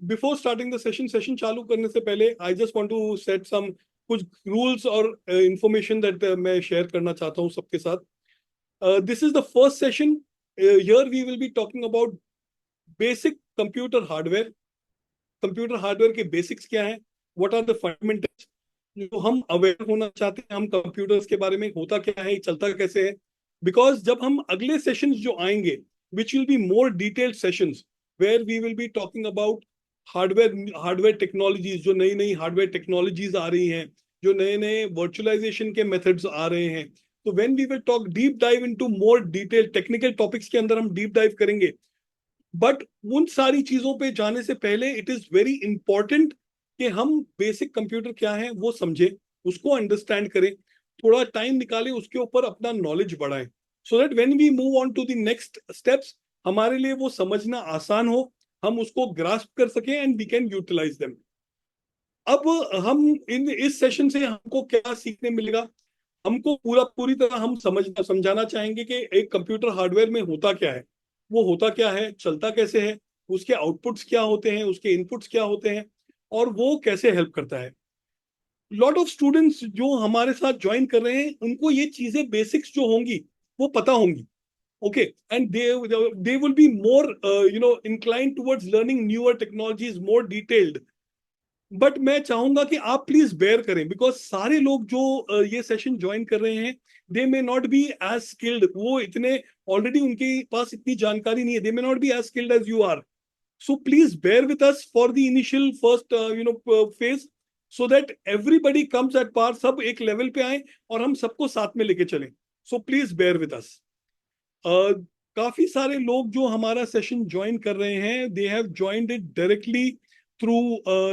Before starting the session चालू करने से पहले I just want to set some कुछ रूल्स और इंफॉर्मेशन दैट मैं शेयर करना चाहता हूँ सबके साथ. This is the first session. Here we will be talking about basic computer hardware. Computer hardware के बेसिक्स क्या हैं, व्हाट आर द फंडामेंटल्स जो हम अवेयर होना चाहते हैं, हम कंप्यूटर्स के बारे में, होता क्या है, चलता कैसे है. बिकॉज जब हम अगले सेशंस जो आएंगे, which will be more detailed sessions, where we will be talking about hardware technologies, जो नई नई हार्डवेयर टेक्नोलॉजीज आ रही हैं, जो नए नए वर्चुअलाइजेशन के मेथड्स आ रहे हैं. तो when we will talk deep dive into more detail technical topics के अंदर हम डीप डाइव करेंगे. बट उन सारी चीजों पे जाने से पहले इट इज वेरी इंपॉर्टेंट कि हम बेसिक कंप्यूटर क्या है वो समझें, उसको अंडरस्टैंड करें, थोड़ा टाइम निकालें, उसके ऊपर अपना नॉलेज बढ़ाएं, so that when we move on to the next steps हमारे लिए वो समझना आसान हो, हम उसको ग्रास्प कर सकें and we can utilize them. अब हम इस सेशन से हमको क्या सीखने मिलेगा, हमको पूरी तरह हम समझाना चाहेंगे कि एक कंप्यूटर हार्डवेयर में होता क्या है, वो होता क्या है, चलता कैसे है, उसके आउटपुट्स क्या होते हैं, उसके इनपुट्स क्या होते हैं, और वो कैसे हेल्प करता है. लॉट ऑफ स्टूडेंट्स जो हमारे साथ ज्वाइन कर रहे हैं उनको ये चीजें बेसिक्स जो होंगी वो पता होंगी. Okay, and they will be more inclined towards learning newer technologies more detailed. But मैं चाहूंगा कि आप प्लीज बेयर करें, बिकॉज सारे लोग जो ये सेशन ज्वाइन कर रहे हैं, they may not be as skilled, वो इतने ऑलरेडी उनके पास इतनी जानकारी नहीं है, they may not be as skilled as you are. So please bear with us for the initial first phase, so that everybody comes at par, सब एक लेवल पे आए और हम सबको साथ में लेके चलें. So please bear with us. काफी सारे लोग जो हमारा सेशन ज्वाइन कर रहे हैं, they have joined it directly through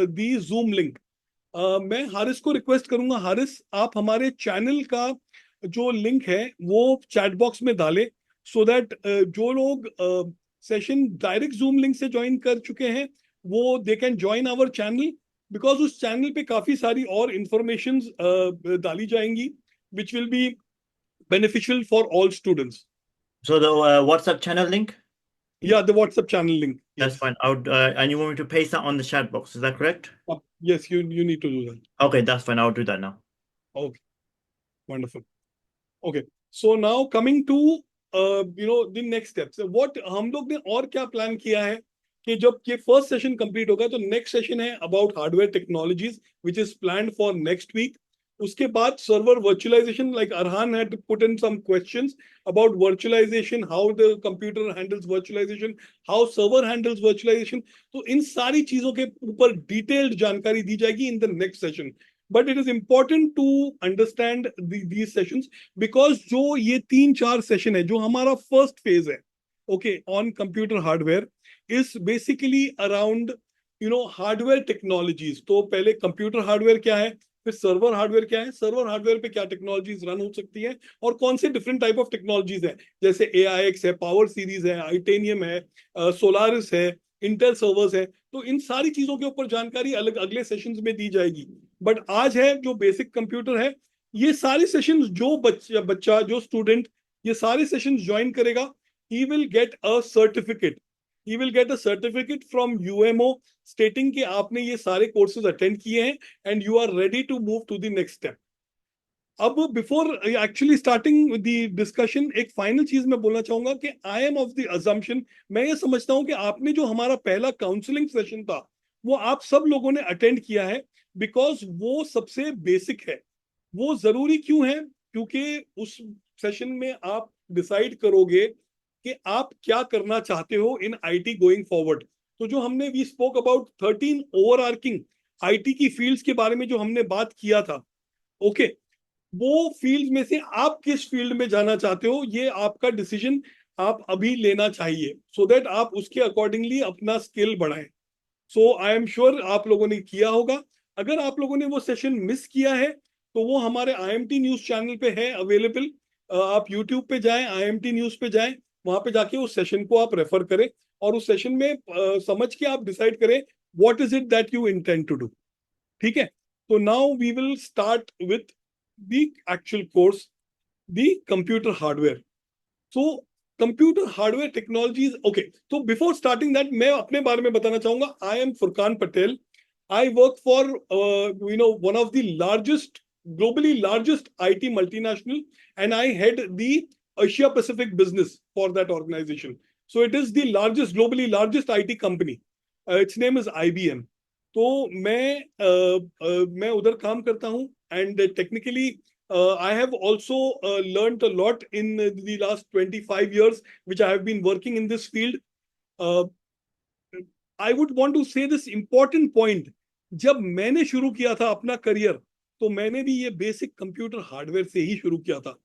the zoom link. मैं हारिस को रिक्वेस्ट करूंगा, हारिस आप हमारे चैनल का जो लिंक है वो चैट बॉक्स में डालें, सो दैट जो लोग सेशन डायरेक्ट जूम लिंक से ज्वाइन कर चुके हैं वो they can join our channel, because उस चैनल पे काफी सारी और इंफॉर्मेशन डाली जाएंगी which will be beneficial for all students. So the WhatsApp channel link? Yeah, the WhatsApp channel link. That's Yes. fine. I would, and you want me to paste that on the chat box? Is that correct? Yes, you need to do that. Okay, that's fine. I'll do that now. Okay, wonderful. Okay, so now coming to the next steps. What हम लोग ने और क्या plan किया है कि जब ये फर्स्ट सेशन कंप्लीट होगा तो नेक्स्ट सेशन है about hardware technologies which is planned for next week. उसके बाद server virtualization, like Arhan had put in some questions about virtualization, how the computer handles virtualization, how server handles virtualization. तो इन सारी चीजों के ऊपर डिटेल्ड जानकारी दी जाएगी in the next session. But it is important to understand these sessions, because जो ये 3-4 सेशन है जो हमारा फर्स्ट फेज है, okay, on computer hardware is basically around hardware technologies. तो पहले कंप्यूटर हार्डवेयर क्या है, फिर सर्वर हार्डवेयर क्या है, सर्वर हार्डवेयर पे क्या टेक्नोलॉजीज रन हो सकती है, और कौन से डिफरेंट टाइप ऑफ टेक्नोलॉजीज है, जैसे AIX है, पावर सीरीज है, आइटेनियम है, सोलारिस है, इंटेल सर्वर्स है. तो इन सारी चीजों के ऊपर जानकारी अलग अगले सेशंस में दी जाएगी. बट आज है जो बेसिक कंप्यूटर है, ये सारे सेशंस जो बच्चा जो स्टूडेंट ये सारे सेशंस ज्वाइन करेगा, he will get a certificate. He will get a certificate from UMO stating कि आपने ये सारे कोर्सेज अटेंड किए हैं and you are ready to move to the next step. अब before actually starting the discussion एक final चीज मैं बोलना चाहूंगा कि I am of the assumption, मैं ये समझता हूं कि आपने जो हमारा पहला काउंसलिंग सेशन था वो आप सब लोगों ने अटेंड किया है, बिकॉज वो सबसे बेसिक है. वो जरूरी क्यों है, क्योंकि उस सेशन में आप डिसाइड करोगे कि आप क्या करना चाहते हो इन आईटी गोइंग फॉरवर्ड. तो जो हमने वी स्पोक अबाउट 13 ओवरआर्किंग आईटी की फील्ड्स के बारे में जो हमने बात किया था, ओके, वो फील्ड में से आप किस फील्ड में जाना चाहते हो ये आपका डिसीजन आप अभी लेना चाहिए, सो दैट आप उसके अकॉर्डिंगली अपना स्किल बढ़ाएं. सो आई एम श्योर आप लोगों ने किया होगा. अगर आप लोगों ने वो सेशन मिस किया है तो वो हमारे IMT न्यूज चैनल पे है अवेलेबल. आप यूट्यूब पे जाएं, IMT न्यूज पे जाएं, वहां पे जाके उस सेशन को आप रेफर करें और उस सेशन में समझ के आप डिसाइड करें what is it that you intend to do. ठीक है, तो now we will start with the actual course, the computer hardware. So computer hardware technologies okay. तो बिफोर स्टार्टिंग दैट मैं अपने बारे में बताना चाहूंगा. I am Furqan Patel. I work for one of the largest, globally largest IT multinational, and I head the Asia Pacific business for that organization. So it is the largest, globally largest IT company. Its name is IBM. तो मैं उधर काम करता हूँ, and technically I have also learned a lot in the last 25 years which I have been working in this field. Uh, I would want to say this important point. जब मैंने शुरू किया था अपना करियर, तो मैंने भी ये बेसिक कंप्यूटर हार्डवेयर से ही शुरू किया था.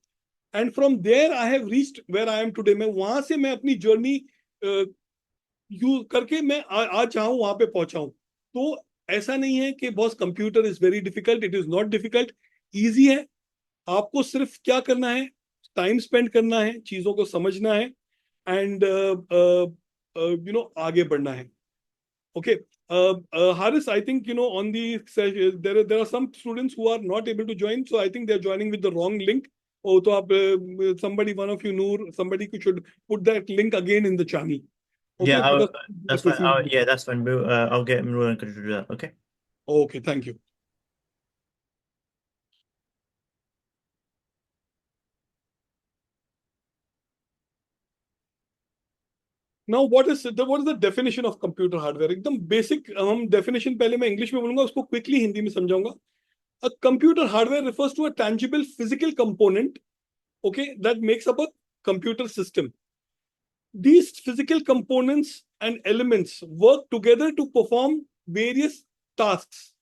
And from there I have reached where I am today. मैं वहां से मैं अपनी जर्नी यूज करके मैं आज चाहूँ वहां पे पहुंचाऊं. तो ऐसा नहीं है कि boss computer is very difficult. It is not difficult. Easy है. आपको सिर्फ क्या करना है, टाइम स्पेंड करना है, चीजों को समझना है, एंड आगे बढ़ना है. Okay, Haris, I think on the there are some students who are not able to join, so I think they are joining with the wrong link. Oh, तो आप somebody, one of you, Noor, somebody should put that link again in the channel. Okay, Yeah, because that's fine. Yeah, that's fine. I'll get Imran to do that. Okay. Okay, thank you. Now, what is the definition of computer hardware? एकदम basic हम definition पहले मैं English में बोलूंगा, उसको quickly Hindi में समझाऊंगा. A computer hardware refers to a tangible physical component, okay, that makes up a computer system. These physical components and elements work together to perform various tasks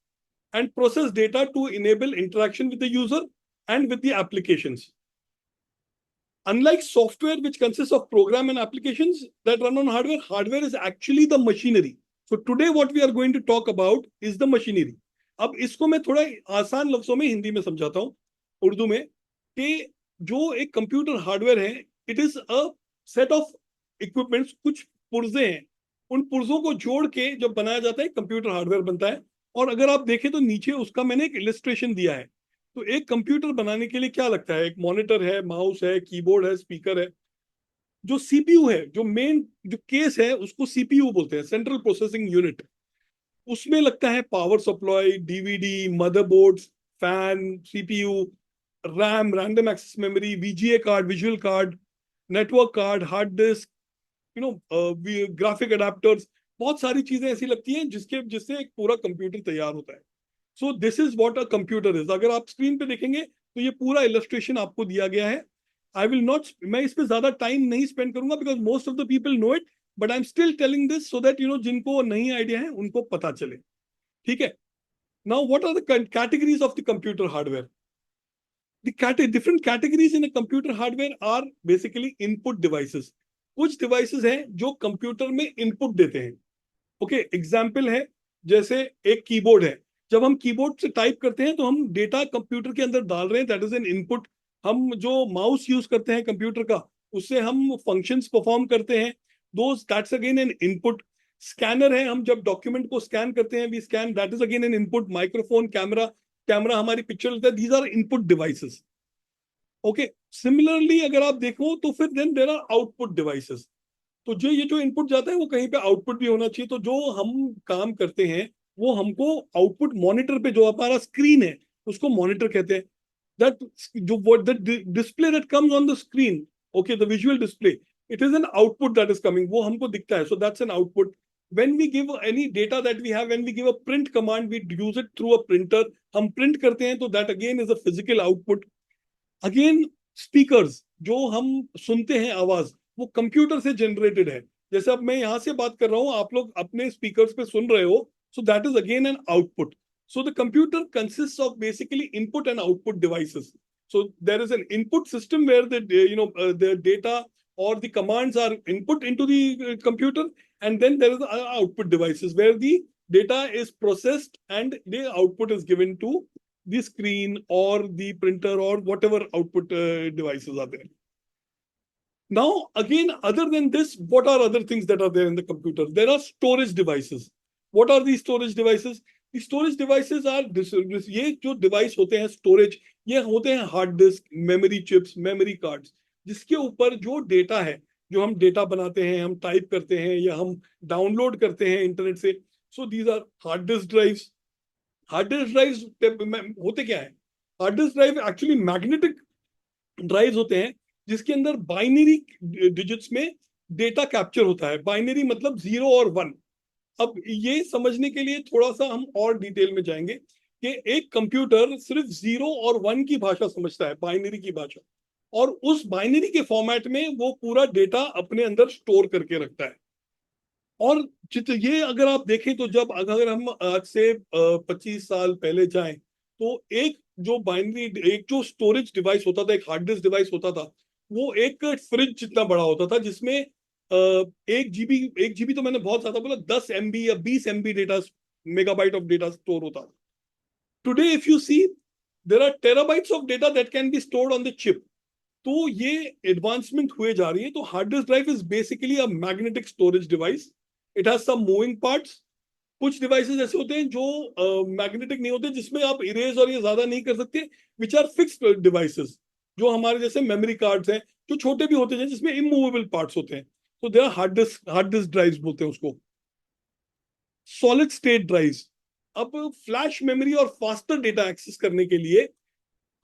and process data to enable interaction with the user and with the applications. Unlike software, which consists of program and applications that run on hardware, hardware is actually the machinery. So today what we are going to talk about is the machinery. अब इसको मैं थोड़ा आसान लफ्जों में हिंदी में समझाता हूँ, उर्दू में, कि जो एक कंप्यूटर हार्डवेयर है, it is a set of equipments, कुछ पुर्जे हैं. उन पुर्जों को जोड़ के जब बनाया जाता है, कंप्यूटर हार्डवेयर बनता है. और अगर आप देखें तो नीचे उसका मैंने एक इलस्ट्रेशन दिया है. तो एक कंप्यूटर बनाने के लिए क्या लगता है? एक मॉनिटर है, माउस है, कीबोर्ड है, स्पीकर है. जो सीपीयू है, जो मेन जो केस है, उसको सीपीयू बोलते हैं, सेंट्रल प्रोसेसिंग यूनिट. उसमें लगता है power supply, DVD, motherboards, fan, CPU, RAM, random access memory, VGA card, visual card, network card, hard disk, graphic adapters. बहुत सारी चीजें ऐसी लगती हैं जिससे एक पूरा कंप्यूटर तैयार होता है. सो this is what a computer is. अगर आप स्क्रीन पे देखेंगे तो ये पूरा इलस्ट्रेशन आपको दिया गया है. आई विल नॉट, मैं इस पे ज्यादा टाइम नहीं स्पेंड करूंगा because most of the people know it, but I am still telling this so that जिनको नहीं आइडिया है उनको पता चले. ठीक है. Now what are the categories of the computer hardware? The different categories in a computer hardware are basically input devices. कुछ devices हैं जो कंप्यूटर में इनपुट देते हैं. ओके, एग्जाम्पल है, जैसे एक कीबोर्ड है. जब हम कीबोर्ड से टाइप करते हैं तो हम डेटा कंप्यूटर के अंदर डाल रहे हैं, दैट इज एन इनपुट. हम जो माउस यूज करते हैं कंप्यूटर का, उससे हम फंक्शंस परफॉर्म करते हैं, that's again an input. Scanner है, हम जब डॉक्यूमेंट को स्कैन करते हैं, we scan, that is again an input. Microphone, camera हमारी पिक्चर लेता है, these are input devices. Okay, similarly अगर आप देखो तो फिर then there are output devices. तो ये जो इनपुट जाता है वो कहीं पे आउटपुट भी होना चाहिए. तो जो हम काम करते हैं वो हमको आउटपुट मॉनिटर पे, जो हमारा स्क्रीन है उसको मॉनिटर कहते हैं. दैट जो display that comes on the screen, okay, the visual display, it is an output that is coming, वो हमको दिखता है. So that's an output. when we give any data that we have, when we give a print command, we use it through a printer. हम print करते हैं तो that again is a physical output. Again speakers, जो हम सुनते हैं आवाज, वो कंप्यूटर से जनरेटेड है. जैसे अब मैं यहां से बात कर रहा हूं, आप लोग अपने स्पीकर्स पे सुन रहे हो, so that is again an output. So the computer consist of basically input and output devices. So there is an input system where the data or the commands are input into the computer, and then there is output devices where the data is processed and the output is given to the screen or the printer or whatever output devices are there. Now, again, other than this, what are other things that are there in the computer? There are storage devices. What are these storage devices? The storage devices are ये जो device होते हैं storage, ये होते हैं hard disk, memory chips, memory cards, जिसके ऊपर जो डेटा है, जो हम डेटा बनाते हैं, हम टाइप करते हैं या हम डाउनलोड करते हैं इंटरनेट से, so these are hard disk drives. Hard disk drives होते क्या है? Hard disk drive actually magnetic drives होते हैं, जिसके अंदर बाइनरी डिजिट्स में डेटा कैप्चर होता है। बाइनरी मतलब 0 और 1। अब ये समझने के लिए थोड़ा सा हम और डिटेल में जाएंगे कि एक कंप्यूटर सिर्फ 0 और 1 की भाषा समझता है, बाइनरी की भाषा, और उस बाइनरी के फॉर्मेट में वो पूरा डेटा अपने अंदर स्टोर करके रखता है। और ये अगर आप देखें तो जब अगर हम आज से 25 साल पहले जाएं, तो एक जो बाइनरी, एक जो स्टोरेज डिवाइस होता था, एक हार्ड डिस्क डिवाइस होता था, वो एक फ्रिज जितना बड़ा होता था, जिसमें 1 जीबी तो मैंने बहुत ज्यादा बोला, 10 MB या 20 MB data, megabyte of data store होता था। Today if you see, there are terabytes of data that can be stored on the chip. तो ये एडवांसमेंट हुए जा रही है। तो hard disk drive is basically a magnetic storage device. It has some moving parts. कुछ devices ऐसे होते हैं जो मैग्नेटिक नहीं होते, जिसमें आप इरेज और ये ज्यादा नहीं कर सकते, विच आर फिक्स्ड डिवाइसेस, जो हमारे जैसे मेमोरी कार्ड्स हैं, जो छोटे भी होते हैं, जिसमें इमूवेबल पार्ट्स होते हैं। तो they are hard disk drives बोलते हैं उसको। सॉलिड स्टेट ड्राइव्स, अब फ्लैश मेमोरी और फास्टर डेटा एक्सेस करने के लिए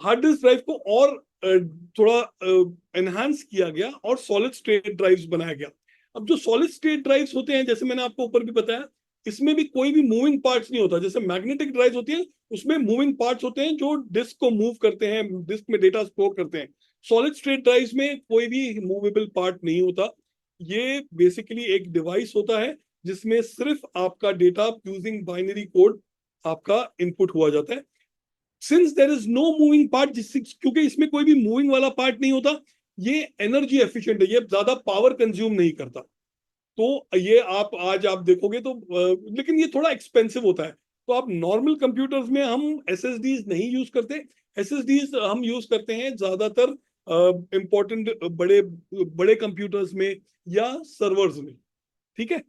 हार्ड डिस्क ड्राइव को और थोड़ा एनहांस किया गया और सॉलिड स्टेट ड्राइव्स बनाया गया। अब जो सॉलिड स्टेट ड्राइव्स होते हैं, जैसे मैंने आपको ऊपर भी बताया, इसमें भी कोई भी मूविंग पार्ट्स नहीं होता। जैसे मैग्नेटिक ड्राइव्स होती है, उसमें मूविंग पार्ट्स होते हैं जो डिस्क को मूव करते हैं, डिस्क में डेटा स्टोर करते हैं। सॉलिड स्टेट ड्राइव्स में कोई भी मूवेबल पार्ट नहीं होता। ये बेसिकली एक डिवाइस होता है जिसमें सिर्फ आपका डेटा यूजिंग बाइनरी कोड आपका इनपुट हुआ जाता है। Since there is no moving part, जिससे क्योंकि इसमें कोई भी मूविंग वाला पार्ट नहीं होता, ये एनर्जी एफिशिएंट है, ये ज्यादा पावर कंज्यूम नहीं करता। तो ये आप देखोगे तो लेकिन ये थोड़ा एक्सपेंसिव होता है। तो आप नॉर्मल कंप्यूटर्स में हम एसएसडीज नहीं यूज करते। एसएसडीज हम यूज करते हैं ज्यादातर इंपॉर्टेंट बड़े बड़े कंप्यूटर्स में या सर्वर्स में। ठीक है,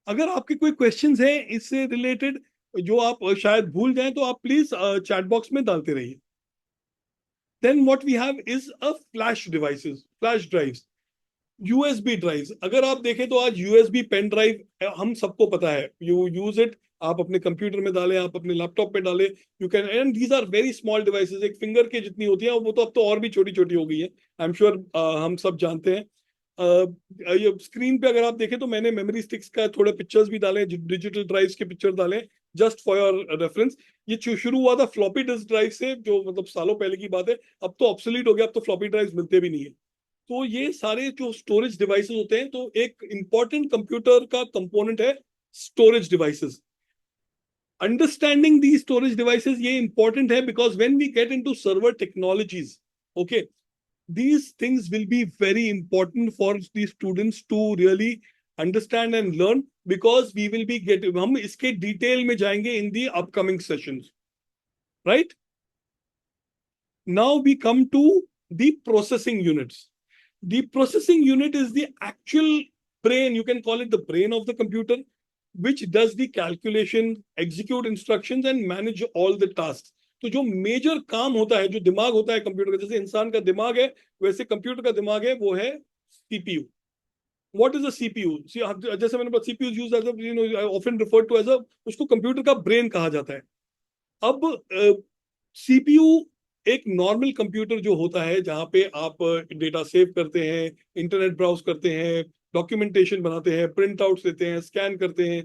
अगर आपके कोई क्वेश्चंस हैं इससे रिलेटेड जो आप शायद भूल जाएं, तो आप प्लीज चैट बॉक्स में डालते रहिए। Then what we have is a flash devices, flash drives, USB drives. अगर आप देखें तो आज यूएसबी पेन ड्राइव हम सबको पता है, यू यूज इट। आप अपने कंप्यूटर में डालें, आप अपने लैपटॉप में डालें, you can, and these are very small devices, एक फिंगर के जितनी होती है, वो तो अब तो और भी छोटी छोटी हो गई है, आई एम श्योर हम सब जानते हैं। ये स्क्रीन पे अगर आप देखें तो मैंने मेमोरी स्टिक्स का थोड़े पिक्चर्स भी डाले, डिजिटल ड्राइव्स के पिक्चर डाले, जस्ट फॉर योर रेफरेंस। ये शुरू हुआ था फ्लॉपी डिस्क ड्राइव से, जो मतलब सालों पहले की बात है। अब तो ऑब्सोलीट हो गया, अब तो फ्लॉपी ड्राइव्स मिलते भी नहीं है। तो ये सारे जो स्टोरेज डिवाइसेस होते हैं, तो एक इंपॉर्टेंट कंप्यूटर का कंपोनेंट है storage devices. Understanding the storage devices ये इंपॉर्टेंट है, because when we get into server technologies, okay, these things will be very important for the students to really understand and learn, because we will be getting, हम इसके detail में जाएंगे in the upcoming sessions, right? Now we come to the processing units. The processing unit is the actual brain, you can call it the brain of the computer, which does the calculation, execute instructions and manage all the tasks. तो जो major काम होता है, जो दिमाग होता है computer का, जैसे इंसान का दिमाग है वैसे कंप्यूटर का दिमाग है, वो है CPU. What is a CPU? जैसे मैंने बोला, CPU used as a, often referred to as a, उसको कंप्यूटर का ब्रेन कहा जाता है। अब सीपीयू एक नॉर्मल कंप्यूटर जो होता है, जहां पे आप डेटा सेव करते हैं, इंटरनेट ब्राउज करते हैं, डॉक्यूमेंटेशन बनाते हैं, प्रिंट आउट लेते हैं, स्कैन करते हैं,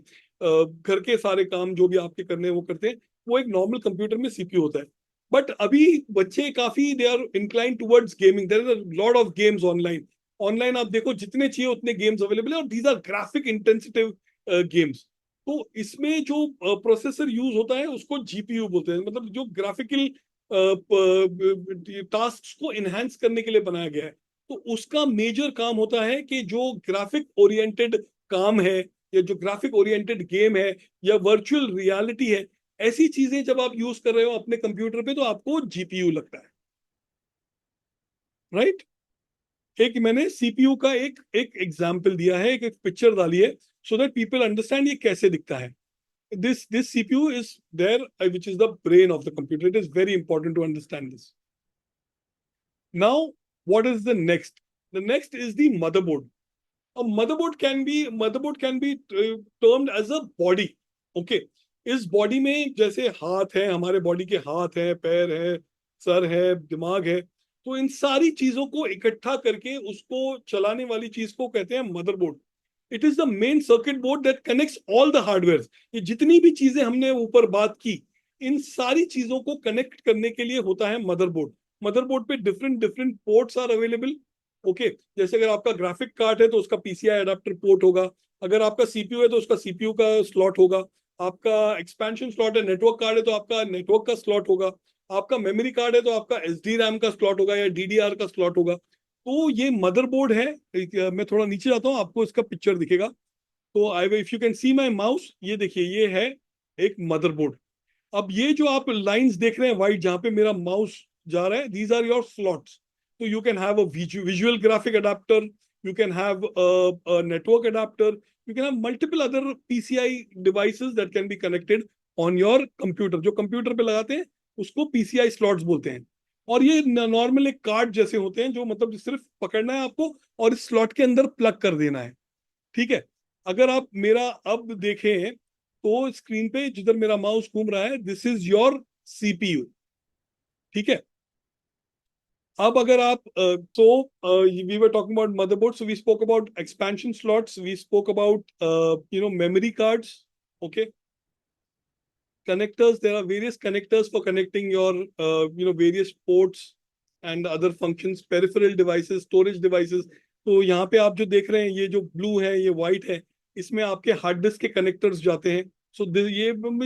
घर के सारे काम जो भी आपके करने हैं वो करते हैं, वो एक नॉर्मल कंप्यूटर में सीपीयू होता है। बट अभी बच्चे काफी they are inclined towards gaming, there is a lot of games online. Online आप देखो जितने चाहिए उतने गेम्स अवेलेबल है, और these are graphic intensive games. तो इसमें जो प्रोसेसर यूज होता है उसको जीपीयू बोलते हैं, मतलब जो ग्राफिकल टास्क को इनहेंस करने के लिए बनाया गया है। तो उसका मेजर काम होता है कि जो ग्राफिक ओरिएंटेड काम है, या जो ग्राफिक ओरिएंटेड गेम है, या वर्चुअल रियलिटी है, ऐसी चीजें जब आप यूज कर रहे हो अपने कंप्यूटर पे, तो आपको जीपीयू लगता है, राइट? एक मैंने सीपीयू का एक एक एग्जाम्पल दिया है, एक पिक्चर डाली है, सो दैट पीपल अंडरस्टैंड ये कैसे दिखता है। This CPU is there, which is the brain of the computer. It is very important to understand this. Now, what is the next? The next is the motherboard. A motherboard can be termed as a body. Okay. इस body में जैसे हाथ है, हमारे body के हाथ है, पैर है, सर है, दिमाग है, तो इन सारी चीजों को इकट्ठा करके उसको चलाने वाली चीज को कहते हैं motherboard. It is the main circuit board that connects all the hardware. ये जितनी भी चीजें हमने ऊपर बात की, इन सारी चीजों को कनेक्ट करने के लिए होता है मदरबोर्ड. मदरबोर्ड पे different different ports are available. Okay, जैसे अगर आपका ग्राफिक कार्ड है तो उसका पीसीआई अडेप्टर पोर्ट होगा. अगर आपका सीपीयू है तो उसका सीपीयू का स्लॉट होगा. आपका एक्सपेंशन स्लॉट है, नेटवर्क कार्ड है तो आपका नेटवर्क का स्लॉट होगा. आपका मेमोरी कार्ड है तो आपका एसडी रैम का स्लॉट होगा या डीडीआर का स्लॉट होगा. तो ये मदरबोर्ड है. मैं थोड़ा नीचे जाता हूँ, आपको इसका पिक्चर दिखेगा. तो I if you can C my mouse, ये देखिए, ये है एक मदरबोर्ड. अब ये जो आप लाइंस देख रहे हैं व्हाइट, जहां पे मेरा माउस जा रहा है, these are your slots. So you can have a visual graphic adapter, you can have a network adapter, you can have multiple other PCI devices that can be connected on your computer. जो computer पे लगाते हैं उसको PCI slots बोलते हैं. और ये normal एक कार्ड जैसे होते हैं, जो मतलब सिर्फ पकड़ना है आपको और इस स्लॉट के अंदर प्लग कर देना है. ठीक है. अगर आप मेरा अब देखें तो स्क्रीन पे जिधर मेरा माउस घूम रहा है, दिस इज योर सीपीयू. ठीक है. अब अगर आप we were talking about motherboard, so we spoke about expansion slots, we spoke about memory cards. Okay, connectors, there are various connectors for connecting your various ports and other functions, peripheral devices, storage devices. तो यहाँ पे आप जो देख रहे हैं, ये जो ब्लू है, ये व्हाइट है, इसमें आपके हार्ड डिस्क के कनेक्टर्स जाते हैं. सो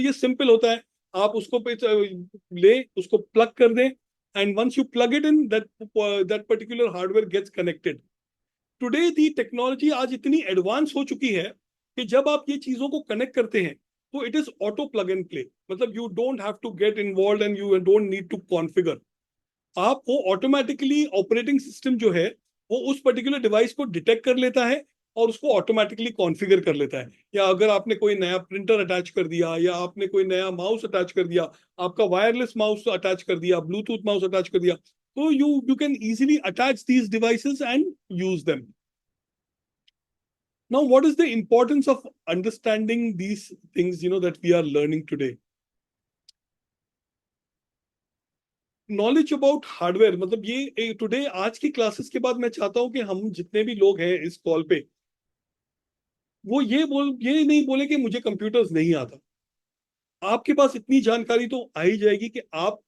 ये सिंपल होता है. आप उसको ले, उसको प्लग कर दें, and once you plug it in, that particular hardware gets connected. Today the technology आज इतनी एडवांस हो चुकी है कि जब आप ये चीजों को कनेक्ट करते हैं तो it is auto plug and play. मतलब you don't have to get involve and you don't need to configure. आप वो ऑटोमेटिकली ऑपरेटिंग सिस्टम जो है वो उस पर्टिकुलर डिवाइस को डिटेक्ट कर लेता है और उसको ऑटोमेटिकली कॉन्फ़िगर कर लेता है. या अगर आपने कोई नया प्रिंटर अटैच कर दिया, या आपने कोई नया माउस अटैच कर दिया, आपका वायरलेस माउस अटैच कर दिया, ब्लूटूथ माउस अटैच कर दिया, तो you can easily attach these devices and use them. Now, what is the importance of understanding these things, that we are learning today? Knowledge about hardware, मतलब ये today, आज की classes के बाद मैं चाहता हूं कि हम जितने भी लोग हैं इस कॉल पे, वो ये नहीं बोले कि मुझे कंप्यूटर्स नहीं आता. आपके पास इतनी जानकारी तो आ ही जाएगी कि आप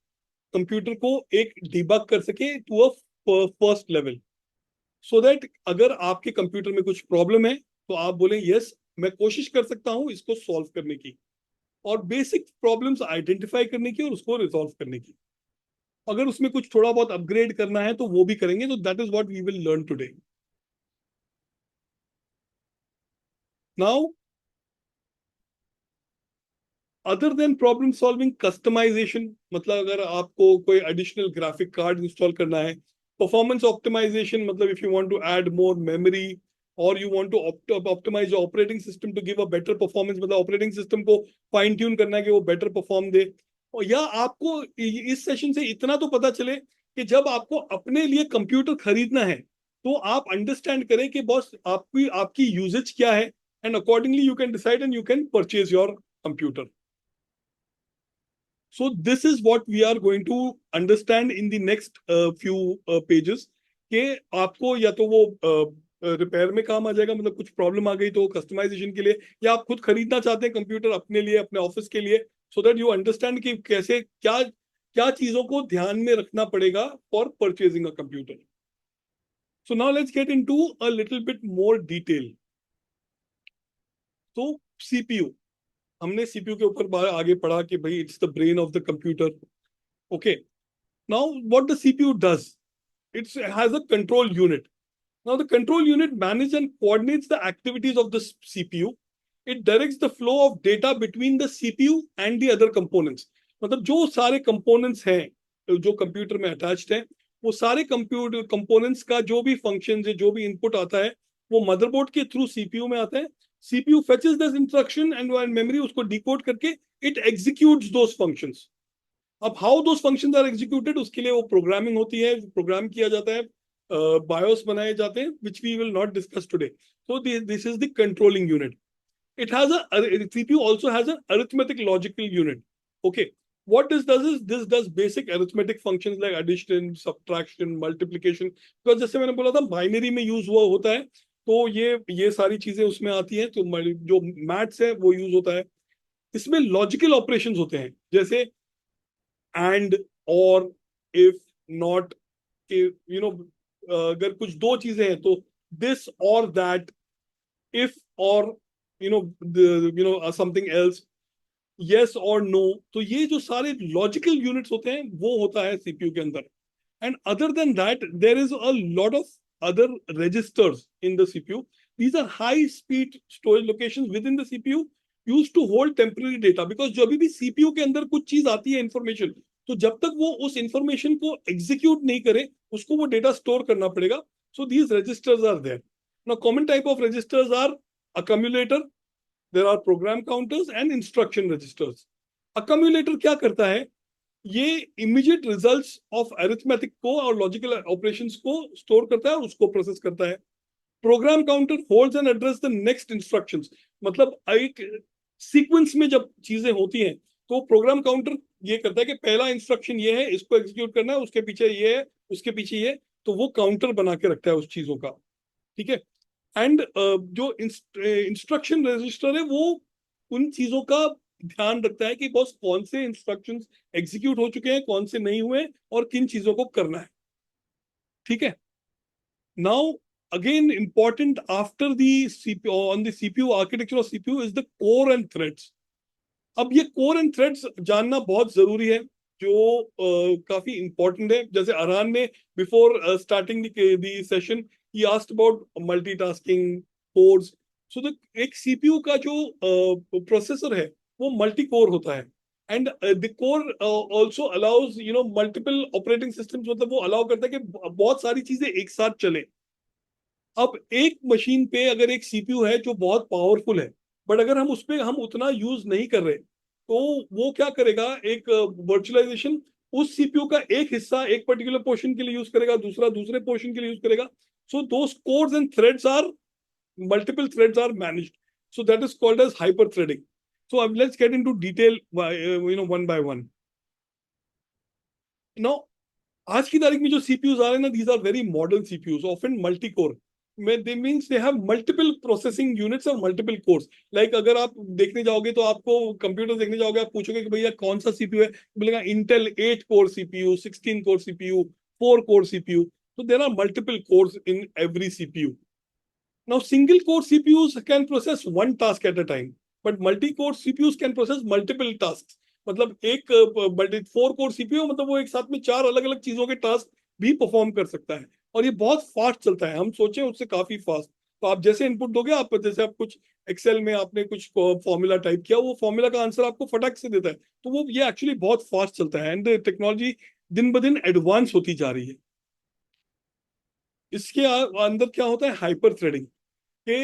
कंप्यूटर को एक डिबग कर सके to a first level, so that अगर आपके कंप्यूटर में कुछ प्रॉब्लम है तो आप बोले यस, मैं कोशिश कर सकता हूं इसको सॉल्व करने की, और बेसिक प्रॉब्लम्स आइडेंटिफाई करने की और उसको रिजॉल्व करने की. अगर उसमें कुछ थोड़ा बहुत अपग्रेड करना है तो वो भी करेंगे. तो that is what we will learn today. Now, other than problem solving, customization, मतलब अगर आपको कोई एडिशनल ग्राफिक कार्ड इंस्टॉल करना है. परफॉर्मेंस ऑप्टिमाइजेशन, मतलब if you want to add more memory और you want to optimise operating system to give a better performance, मतलब operating system को फाइन ट्यून करना है कि वो बेटर परफॉर्म दे. और या आपको इस सेशन से इतना तो पता चले कि जब आपको अपने लिए कंप्यूटर खरीदना है तो आप अंडरस्टैंड करें कि बॉस आपकी यूजेज क्या है, and accordingly you can decide and you can purchase your computer. So this is what we are going to understand in the next few pages. कि आपको या तो वो रिपेयर में काम आ जाएगा, मतलब कुछ प्रॉब्लम आ गई तो कस्टमाइजेशन के लिए, या आप खुद खरीदना चाहते हैं कंप्यूटर अपने लिए, अपने ऑफिस के लिए, सो दैट यू अंडरस्टैंड कि कैसे क्या क्या चीजों को ध्यान में रखना पड़ेगा for purchasing a computer. So now let's get into a little bit more detail. तो सीपीयू, हमने सीपीयू के ऊपर आगे पढ़ा कि भाई it's the brain of the computer. Okay. Now, what the CPU does, it has a control unit. Now, the control unit manages and coordinates the activities of the CPU. It directs the flow of data between the CPU and the other components. मतलब जो सारे components हैं जो computer में attached हैं, वो सारे computer components का जो भी फंक्शन है, जो भी इनपुट आता है, वो मदरबोर्ड के थ्रू सीपीयू में आता है. CPU fetches this instruction and memory उसको डिकोड करके इट एग्जीक्यूट्स दोस फंक्शंस. अब how those functions are executed, उसके लिए वो प्रोग्रामिंग होती है, प्रोग्राम किया जाता है BIOS बनाए जाते हैं, which we will not discuss today. So this is the controlling unit. It has CPU also has an arithmetic logical unit. Okay. What this does is this does basic arithmetic functions like addition, subtraction, multiplication. Because जैसे मैंने बोला था binary में use हुआ होता है, तो ये सारी चीजें उसमें आती हैं, तो जो मैथ्स है वो यूज होता है. इसमें लॉजिकल ऑपरेशंस होते हैं, जैसे एंड, और, इफ, नॉट, अगर कुछ दो चीजें हैं तो दिस और that, if or something else, yes or no. तो ये जो सारे लॉजिकल यूनिट्स होते हैं वो होता है सीपीयू के अंदर. And other than that there is a lot of other registers in the CPU. These are high speed storage locations within the CPU used to hold temporary data, because जब भी CPU के अंदर कुछ चीज आती है इंफॉर्मेशन, तो जब तक वो उस इंफॉर्मेशन को एग्जीक्यूट नहीं करे उसको वो डेटा स्टोर करना पड़ेगा. So these registers are there. Now common type of registers are accumulator, there are program counters and instruction registers. Accumulator क्या करता है, ये इमीडिएट रिजल्ट्स ऑफ अरिथमेटिक को और लॉजिकल ऑपरेशंस को स्टोर करता है और उसको प्रोसेस करता है. Program counter holds and address the next instructions. मतलब एक सीक्वेंस में जब चीजें होती हैं तो प्रोग्राम काउंटर ये करता है कि पहला इंस्ट्रक्शन ये है, इसको एग्जीक्यूट करना है, उसके पीछे ये है, उसके पीछे ये, तो वो काउंटर बना के रखता है उस चीजों का. ठीक है. एंड जो इंस्ट्रक्शन रजिस्टर है वो उन चीजों का ध्यान रखता है कि बॉस कौन से इंस्ट्रक्शंस एग्जीक्यूट हो चुके हैं, कौन से नहीं हुए, और किन चीजों को करना है. ठीक है. Now again important after the CPU on the CPU architecture of CPU is the core and threads. अब ये कोर एंड थ्रेड्स जानना बहुत जरूरी है, जो काफी इंपॉर्टेंट है. जैसे अरहान ने before starting the session he asked about multitasking cores. So the एक CPU का जो प्रोसेसर है वो मल्टी कोर होता है. And the core also allows multiple operating systems. मतलब वो अलाउ करता है कि बहुत सारी चीजें एक साथ चले. अब एक मशीन पे अगर एक सीपीयू है जो बहुत पावरफुल है, बट अगर हम उस पर हम उतना यूज नहीं कर रहे, तो वो क्या करेगा, एक वर्चुअलाइजेशन उस सीपीयू का एक हिस्सा एक पर्टिकुलर पोर्शन के लिए यूज करेगा, दूसरा दूसरे पोर्शन के लिए यूज करेगा. So those cores and threads are multiple threads are managed. So that is called as hyper threading. So let's get into detail, one by one. Now, आज की तारीख में जो CPUs आ रहे हैं ना, these are very modern CPUs, often multi-core. They means they have multiple processing units और multiple cores. Like अगर आप देखने जाओगे तो आपको कंप्यूटर देखने जाओगे, आप पूछोगे कि भैया कौन सा CPU है, बोलेगा Intel 8 core CPU, 16 core CPU, 4 core CPU. So there are multiple cores in every CPU. Now single core CPUs can process one task at a time, but multi-core CPUs can process multiple tasks. मतलब एक 4 core CPU मतलब वो एक साथ में 4 अलग अलग चीजों के टास्क भी परफॉर्म कर सकता है, और ये बहुत फास्ट चलता है. हम सोचें उससे काफी फास्ट. तो आप जैसे इनपुट दोगे, आप जैसे आप कुछ एक्सेल में आपने कुछ फॉर्मूला टाइप किया, वो फॉर्मूला का आंसर आपको फटाक से देता है. तो वो ये एक्चुअली बहुत फास्ट चलता है. एंड टेक्नोलॉजी दिन ब दिन एडवांस होती जा रही है. इसके अंदर क्या होता है, हाइपर थ्रेडिंग. के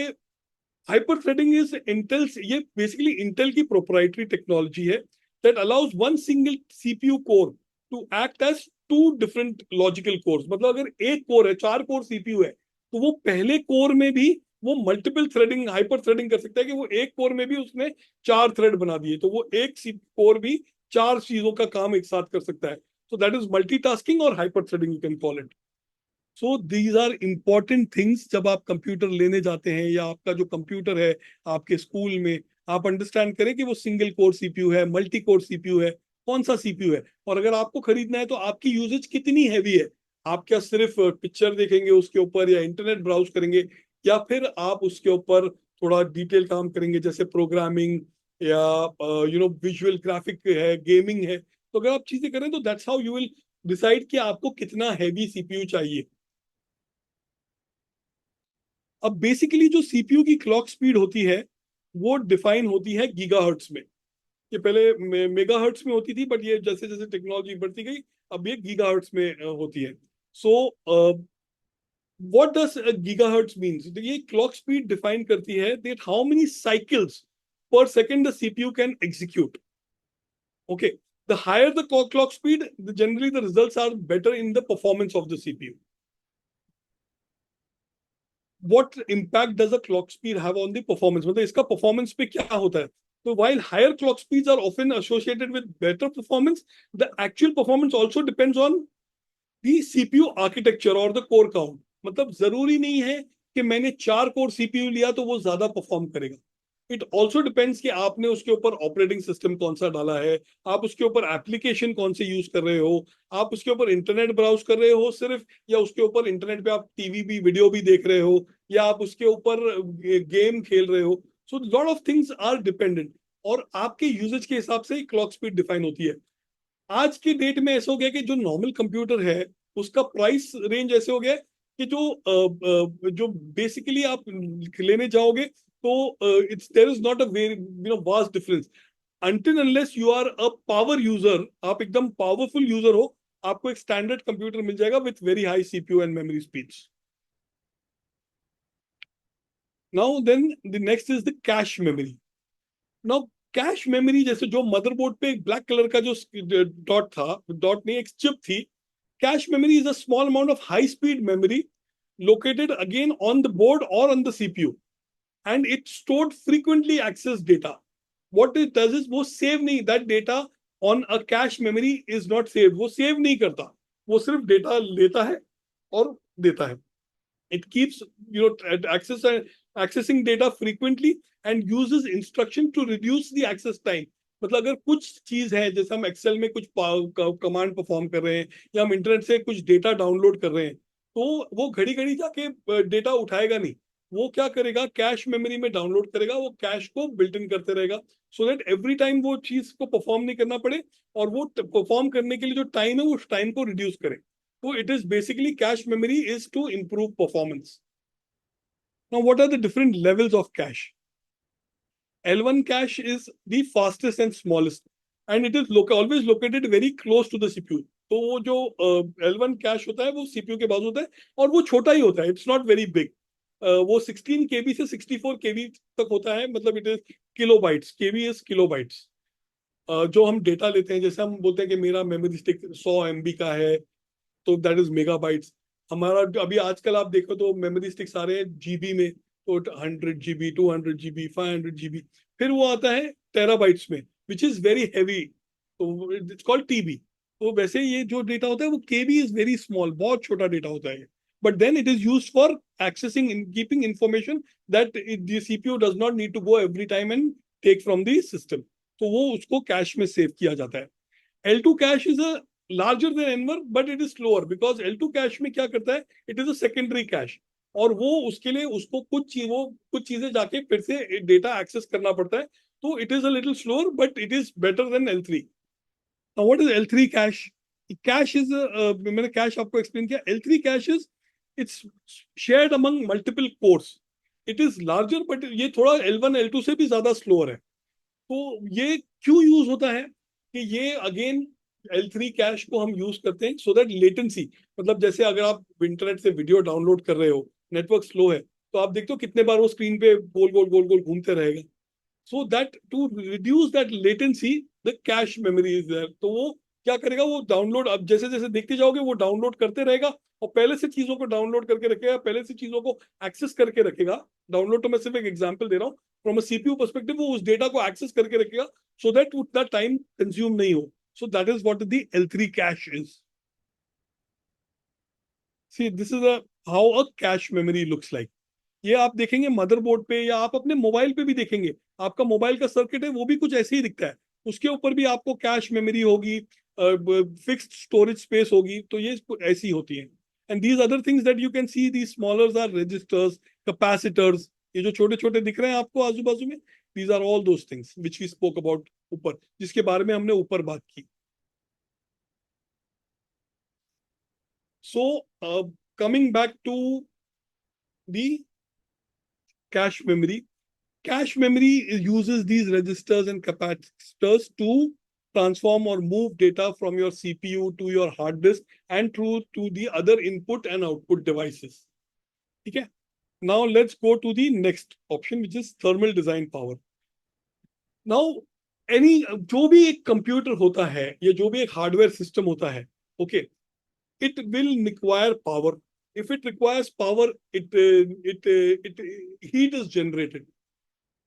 हाइपर थ्रेडिंग इज इंटेल, ये बेसिकली इंटेल की प्रोप्राइटरी टेक्नोलॉजी है that allows one single CPU core to act as two different logical cores. मतलब अगर एक कोर है, 4 कोर सीपीयू है, तो वो पहले कोर में भी वो मल्टीपल थ्रेडिंग, हाइपर थ्रेडिंग कर सकता है कि वो एक कोर में भी उसने 4 थ्रेड बना दिए, तो वो एक कोर भी 4 चीजों का काम एक साथ कर सकता है. सो दैट इज मल्टीटास्किंग और hyper threading, you can call it. So these are important things. जब आप कंप्यूटर लेने जाते हैं, या आपका जो कंप्यूटर है आपके स्कूल में, आप अंडरस्टैंड करें कि वो सिंगल कोर सीपीयू है, मल्टी कोर सीपीयू है, कौन सा सीपीयू है. और अगर आपको खरीदना है तो आपकी यूजेज कितनी हैवी है. आप क्या सिर्फ पिक्चर देखेंगे उसके ऊपर, या इंटरनेट ब्राउज करेंगे, या फिर आप उसके ऊपर थोड़ा डिटेल काम करेंगे, जैसे प्रोग्रामिंग या विजुअल ग्राफिक है, गेमिंग है. तो अगर आप चीजें करें तो that's how you will decide कि आपको कितना हैवी सीपीयू चाहिए. अब बेसिकली जो सीपीयू की क्लॉक स्पीड होती है वो डिफाइन होती है गीगाहर्ट्ज में. ये पहले मेगाहर्ट्ज में होती थी, बट ये जैसे जैसे टेक्नोलॉजी बढ़ती गई अब ये गीगाहर्ट्ज में होती है. So what does gigahertz means. ये क्लॉक स्पीड डिफाइन करती है दैट हाउ मेनी साइकिल्स पर second the CPU can execute. Okay. The higher the clock speed, generally the results are better in the performance of the CPU. what impact does a clock speed have on the performance, मतलब इसका performance पे क्या होता है. So while higher clock speeds are often associated with better performance, the actual performance also depends on the CPU architecture or the core count. मतलब जरूरी नहीं है कि मैंने 4 कोर CPU लिया तो वो ज्यादा परफॉर्म करेगा. इट ऑल्सो डिपेंड्स कि आपने उसके ऊपर ऑपरेटिंग सिस्टम कौन सा डाला है, आप उसके ऊपर एप्लीकेशन कौन से यूज कर रहे हो, आप उसके ऊपर इंटरनेट ब्राउज कर रहे हो सिर्फ, या उसके ऊपर इंटरनेट पे आप टीवी भी वीडियो भी देख रहे हो, या आप उसके ऊपर गेम खेल रहे हो. So lot of things are dependent, और आपके यूजेज के हिसाब से ही क्लॉक स्पीड डिफाइन होती है. आज की डेट में ऐसा हो गया कि जो नॉर्मल कंप्यूटर है उसका प्राइस रेंज ऐसे हो गया है कि जो बेसिकली आप लेने जाओगे तो it's there is not a very vast difference. Until unless you are a power user, आप एकदम पावरफुल यूजर हो, आपको एक स्टैंडर्ड कंप्यूटर मिल जाएगा with very high CPU and memory speeds. Now then the next is the cache memory. Now cache memory, जैसे जो motherboard पे एक ब्लैक कलर का जो डॉट था, डॉट नहीं एक चिप थी. Cash memory is a small amount of high speed memory located again on the board or on the CPU, and it stored frequently accessed data. What it does is वो save नहीं, that data on a cache memory is not saved, वो save नहीं करता, वो सिर्फ data लेता है और देता है. It keeps accessing data frequently and uses instruction to reduce the access time. मतलब अगर कुछ चीज है, जैसे हम एक्सेल में कुछ कमांड परफॉर्म कर रहे हैं या हम इंटरनेट से कुछ डेटा डाउनलोड कर रहे हैं, तो वो घड़ी घड़ी जाके डेटा उठाएगा नहीं. वो क्या करेगा, कैश मेमोरी में डाउनलोड करेगा, वो कैश को बिल्ट इन करते रहेगा, सो दैट एवरी टाइम वो चीज को परफॉर्म नहीं करना पड़े, और वो परफॉर्म करने के लिए जो टाइम है वो उस टाइम को रिड्यूस करे. So it is basically cache memory is to improve performance. Now, what are the different levels of cache? L1 cache is the fastest and smallest, and it is always located very close to the CPU. तो वो जो L1 cache होता है वो CPU के पास होता है, और वो छोटा ही होता है, इट्स नॉट वेरी बिग. वो 16 KB से 64 KB तक होता है, मतलब it is kilobytes. KB is kilobytes. जो हम डेटा लेते हैं, जैसे हम बोलते हैं कि मेरा मेमोरी स्टिक 100 MB का है, तो दैट इज मेगाबाइट्स. हमारा अभी आजकल आप देखो तो मेमोरी स्टिक्स आ रहे हैं जीबी में, तो 100 GB, 200 GB, 500 GB. फिर वो आता है टेराबाइट्स में, विच इज वेरी हैवी, तो इट्स कॉल्ड टीबी. तो वैसे ये जो डेटा होता है वो केबी इज वेरी स्मॉल, बहुत छोटा डेटा होता है, but then it is used for accessing in keeping information that the CPU does not need to go every time and take from the system. तो वो उसको कैश में सेव किया जाता है. L2 cache is a larger than N1, but it is slower because L2 cache में क्या करता है, it is a secondary cache, और वो उसके लिए उसको कुछ चीजें जाके फिर से डेटा एक्सेस करना पड़ता है, तो it is a little slower but it is better than L3. Now what is L3 cache? Cache is मैंने cache आपको explain किया. L3 cache is it's shared among multiple cores. It is larger but ये थोड़ा L1 L2 से भी ज्यादा slower है. तो ये क्यों यूज होता है कि ये अगेन L3 कैश को हम यूज करते हैं सो दैट लेटेंसी, मतलब जैसे अगर आप इंटरनेट से वीडियो डाउनलोड कर रहे हो, नेटवर्क स्लो है, तो आप देखते हो कितने बार वो स्क्रीन पे गोल गोल गोल गोल घूमते रहेगा. So that to reduce that latency the cache memory is there. तो वो क्या करेगा, वो डाउनलोड, अब जैसे जैसे देखते जाओगे वो डाउनलोड करते रहेगा, और पहले से चीजों को डाउनलोड करके रखेगा, पहले से चीजों को एक्सेस करके रखेगा. डाउनलोड तो मैं सिर्फ एक एग्जांपल दे रहा हूँ. फ्रॉम अ सीपीयू पर्सपेक्टिव वो उस डेटा को एक्सेस करके रखेगा सो दैट उतना टाइम कंज्यूम नहीं हो. So that is what the L3 cash is. See this is how a cache memory looks like. ये आप देखेंगे मदरबोर्ड पे, या आप अपने मोबाइल पे भी देखेंगे, आपका मोबाइल का सर्किट है वो भी कुछ ऐसे ही दिखता है, उसके ऊपर भी आपको कैश मेमोरी होगी, फिक्स्ड स्टोरेज स्पेस होगी, तो ये ऐसी होती है. And these other things that you can see, these smaller are registers, capacitors, ये जो छोटे छोटे दिख रहे हैं आपको आजू बाजू में, these are all those things which we spoke about ऊपर, जिसके बारे में हमने ऊपर बात की. So coming back to the cache memory. Cache memory uses these registers and capacitors to transform or move data from your CPU to your hard disk and through to the other input and output devices. Okay. Now let's go to the next option, which is thermal design power. Now, जो भी एक computer होता है या जो भी एक hardware system होता है, okay, it will require power. if it requires power, heat is generated.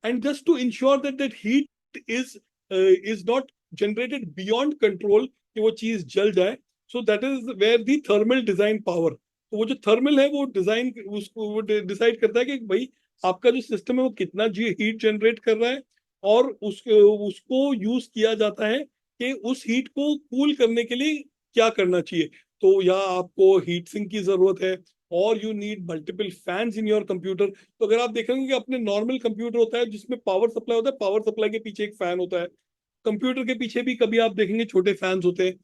And just to ensure that heat is not generated beyond control कि वो चीज जल जाए, so that is where the thermal design power, तो वो जो thermal है वो डिजाइन उसको वो डिसाइड करता है कि भाई आपका जो सिस्टम है वो कितना हीट जनरेट कर रहा है, और उसको यूज किया जाता है कि उस हीट को कूल करने के लिए क्या करना चाहिए। तो या आपको हीट सिंक की जरूरत है, और you need multiple fans in your computer. तो अगर आप देखेंगे कि अपने नॉर्मल कंप्यूटर होता है जिसमें पावर सप्लाई होता है, पावर सप्लाई के पीछे एक फैन होता है, कंप्यूटर के पीछे भी कभी आप देखेंगे छोटे फैंस होते हैं।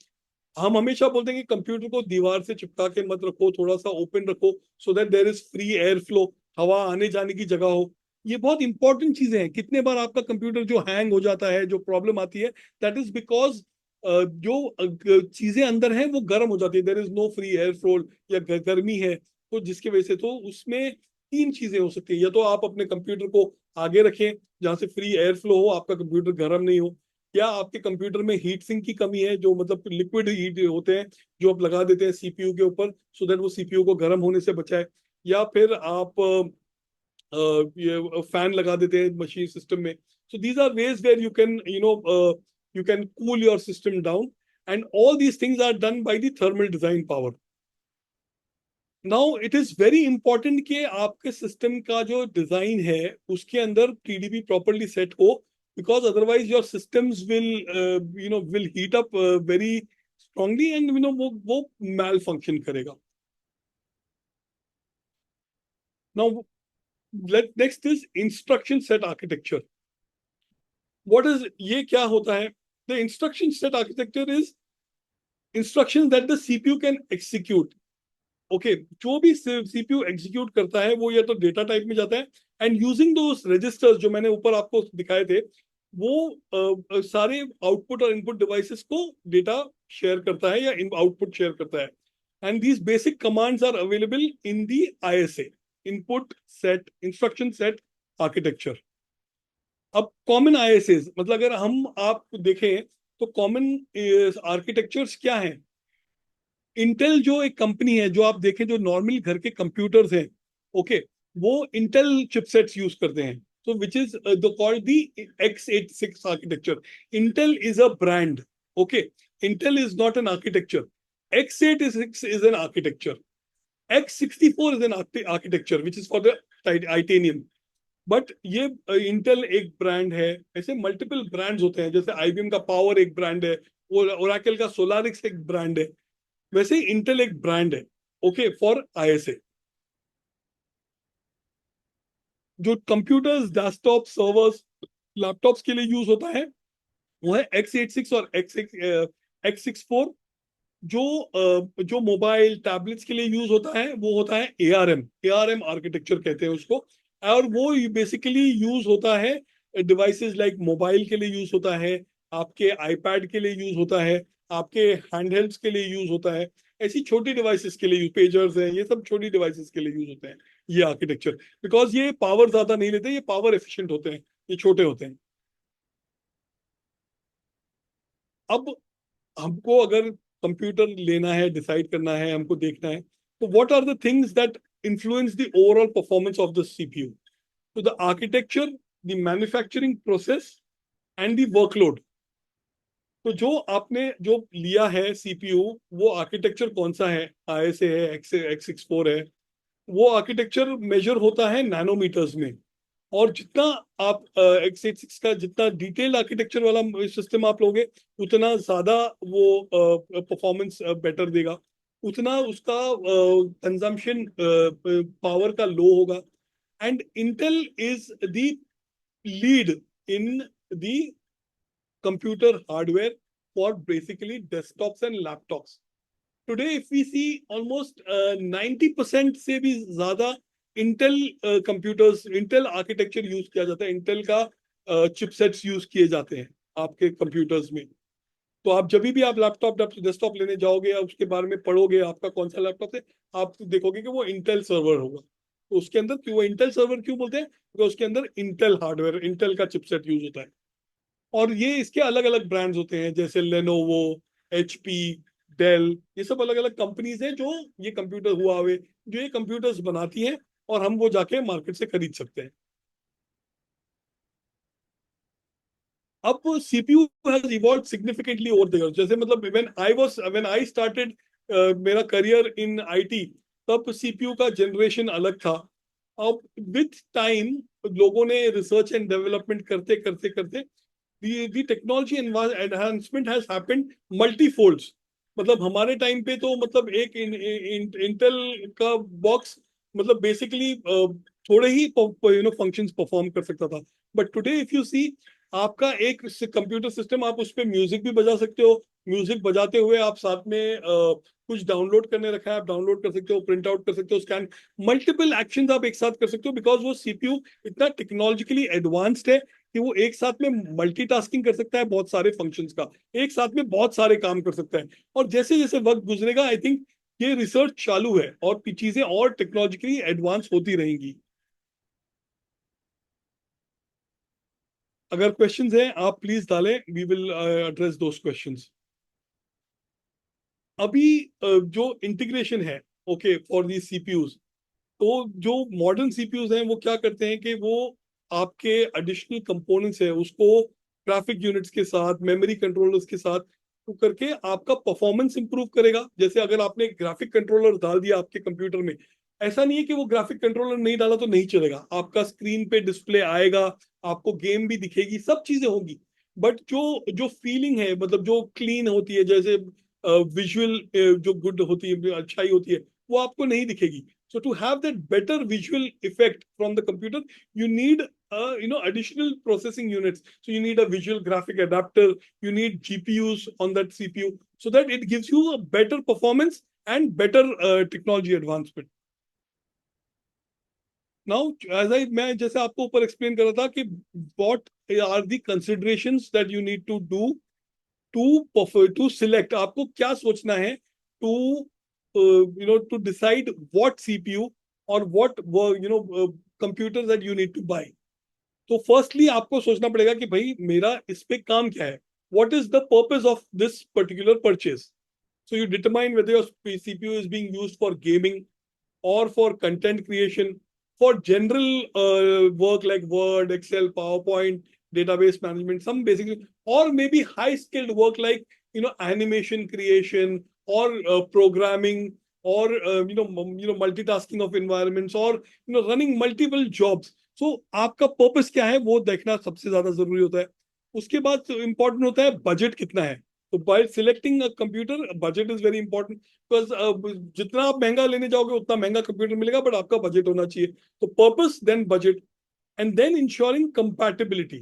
हम हमेशा बोलते हैं कि कंप्यूटर को दीवार से चिपका के मत रखो, थोड़ा सा ओपन रखो, so that there is free air flow, हवा आने जाने की जगह हो। ये बहुत इंपॉर्टेंट चीजें हैं। कितने बार आपका कंप्यूटर जो हैंग हो जाता है, जो प्रॉब्लम आती है, दैट इज बिकॉज जो चीजें अंदर हैं वो गर्म हो जाती है, there is no free air flow, या गर्मी है, तो जिसकी वजह से तो उसमें तीन चीजें हो सकती है। या तो आप अपने कंप्यूटर को आगे रखें जहां से फ्री एयर फ्लो हो, आपका कंप्यूटर गर्म नहीं हो, या आपके कंप्यूटर में हीट सिंक की कमी है, जो मतलब लिक्विड हीट होते हैं जो आप लगा देते हैं सीपीयू के ऊपर, सो दैट वो सीपीयू को गर्म होने से बचाए। या फिर आप ये फैन लगा देते हैं मशीन सिस्टम में। So these are ways where you can cool your system down, and all these things are done by the thermal design power. Now it is very important कि आपके सिस्टम का जो design है उसके अंदर TDB properly set हो, because otherwise your systems will heat up very strongly, and वो malfunction करेगा। Now next is instruction set architecture. What is ये क्या होता है? The instruction set architecture is instructions that the CPU can execute. Okay, जो भी CPU execute करता है वो या तो डेटा टाइप में जाता है, and using those registers जो मैंने ऊपर आपको दिखाए थे, वो सारे आउटपुट और इनपुट डिवाइसेस को डेटा शेयर करता है या आउटपुट शेयर करता है। And these basic commands are available in the ISA, input set instruction set architecture. अब कॉमन ISAs मतलब अगर हम आप देखें तो कॉमन आर्किटेक्चर्स क्या हैं। इंटेल जो एक कंपनी है, जो आप देखें जो नॉर्मल घर के कंप्यूटर्स हैं, ओके, वो इंटेल चिपसेट्स यूज करते हैं, so which is called the x86 architecture. Intel is a brand, okay, Intel is not an architecture. x86 is an architecture, x64 is an architecture which is for the titanium, but ये Intel एक brand है। ऐसे multiple brands होते हैं, जैसे IBM का power एक brand है, ओरेकल का सोलारिक्स एक ब्रांड है, वैसे इंटेल एक ब्रांड है, ओके, फॉर ISA। जो कंप्यूटर्स, डेस्कटॉप, सर्वर्स, लैपटॉप्स के लिए यूज होता है वो है x86 और x64। जो मोबाइल टैबलेट्स के लिए यूज होता है वो होता है ARM आर्किटेक्चर कहते हैं उसको। और वो बेसिकली यूज होता है डिवाइसेस लाइक मोबाइल के लिए यूज होता है, आपके आईपैड के लिए यूज होता है, आपके हैंडहेल्ड्स के लिए यूज होता है, ऐसी छोटी डिवाइसेस के लिए, पेजर्स हैं, ये सब छोटी डिवाइसेस के लिए यूज होते हैं ये आर्किटेक्चर, बिकॉज ये पावर ज्यादा नहीं लेते, ये पावर एफिशिएंट होते हैं, ये छोटे होते हैं। अब हमको अगर कंप्यूटर लेना है, डिसाइड करना है, हमको देखना है, तो what are the things that influence the overall performance of the CPU? So the architecture, the manufacturing process, and the workload. तो जो आपने जो लिया है CPU, वो आर्किटेक्चर कौन सा है, ISA है, x64 है, वो आर्किटेक्चर मेजर होता है नैनोमीटर्स में। और जितना आप x86 का जितना डिटेल आर्किटेक्चर वाला सिस्टम आप लोगे, उतना ज्यादा वो परफॉर्मेंस बेटर देगा, उतना उसका कंजम्पशन पावर का लो होगा। And Intel is the lead in the computer hardware for basically desktops and laptops. Today if we see almost 90% से भी ज्यादा Intel computers, Intel architecture use किया जाता है, इंटेल का चिपसेट्स यूज किए जाते हैं आपके कंप्यूटर्स में। तो आप जब भी आप लैपटॉप डेस्कटॉप लेने जाओगे या उसके बारे में पढ़ोगे, आपका कौन सा लैपटॉप है, आप देखोगे कि वो इंटेल सर्वर होगा। तो उसके अंदर क्यों इंटेल सर्वर क्यों बोलते हैं, क्योंकि उसके अंदर इंटेल हार्डवेयर, इंटेल का चिपसेट यूज होता है। और ये इसके अलग अलग ब्रांड्स होते हैं, जैसे लेनोवो, HP, डेल, ये सब अलग अलग कंपनीज हैं जो ये कंप्यूटर, हुआवे, जो ये कंप्यूटर्स बनाती हैं और हम वो जाके मार्केट से खरीद सकते हैं। अब CPU has evolve significantly over the years. जैसे मतलब व्हेन आई स्टार्टेड मेरा करियर इन आईटी, तब सीपीयू का जनरेशन अलग था। अब विथ टाइम लोगों ने रिसर्च एंड डेवलपमेंट करते करते करते the technology enhancement has happened multi-folds। मतलब हमारे टाइम पे तो मतलब एक इंटेल का बॉक्स मतलब बेसिकली थोड़े ही फंक्शंस परफॉर्म कर सकता था। बट टुडे इफ यू सी, आपका एक कंप्यूटर सिस्टम, आप उस पर म्यूजिक भी बजा सकते हो। म्यूजिक बजाते हुए आप साथ में कुछ डाउनलोड करने रखा है, आप डाउनलोड कर सकते हो, प्रिंट आउट कर सकते हो, स्कैन, मल्टीपल एक्शंस आप एक साथ कर सकते हो, बिकॉज वो सीपीयू इतना टेक्नोलॉजिकली एडवांस्ड है कि वो एक साथ में मल्टीटास्किंग कर सकता है, बहुत सारे फंक्शंस का एक साथ में बहुत सारे काम कर सकता है। और जैसे जैसे वक्त गुजरेगा, आई थिंक ये रिसर्च चालू है और चीजें और टेक्नोलॉजिकली एडवांस होती रहेंगी। अगर क्वेश्चंस हैं आप प्लीज डालें, we will address those questions. अभी जो इंटीग्रेशन है, ओके, फॉर दी सीपीयूज, तो जो मॉडर्न सीपीयूज हैं वो क्या करते हैं कि वो आपके एडिशनल कंपोनेंट्स है उसको ग्राफिक यूनिट्स के साथ, मेमोरी कंट्रोलर्स के साथ तो करके आपका परफॉर्मेंस इंप्रूव करेगा। जैसे अगर आपने ग्राफिक कंट्रोलर डाल दिया आपके कंप्यूटर में, ऐसा नहीं है कि वो ग्राफिक कंट्रोलर नहीं डाला तो नहीं चलेगा, आपका स्क्रीन पे डिस्प्ले आएगा, आपको गेम भी दिखेगी, सब चीजें होंगी। बट जो जो फीलिंग है, मतलब जो क्लीन होती है, जैसे विजुअल जो गुड होती है, अच्छाई होती है, वो आपको नहीं दिखेगी। So to have that better visual effect from the computer, you need additional processing units. So you need a visual graphic adapter, you need GPUs on that CPU, so that it gives you a better performance and better technology advancement. Now, मैं जैसे आपको ऊपर explain कर रहा था कि what are the considerations that you need to do to select, आपको क्या सोचना है to to decide what CPU or what computers that you need to buy। तो फर्स्टली आपको सोचना पड़ेगा कि भाई मेरा इस पे काम क्या है, what is the purpose of this particular purchase। So you determine whether your CPU is being used for gaming or for content creation, for general work like Word, Excel, PowerPoint, database management, some basic, or maybe high skilled work like animation creation or programming or multitasking of environments or running multiple jobs। So आपका purpose क्या है वो देखना सबसे ज्यादा जरूरी होता है। उसके बाद इंपॉर्टेंट होता है बजट कितना है। तो bye selecting a computer, budget is very important, because जितना आप महंगा लेने जाओगे उतना महंगा कंप्यूटर मिलेगा, बट आपका बजट होना चाहिए। तो purpose, then budget, and then ensuring compatibility.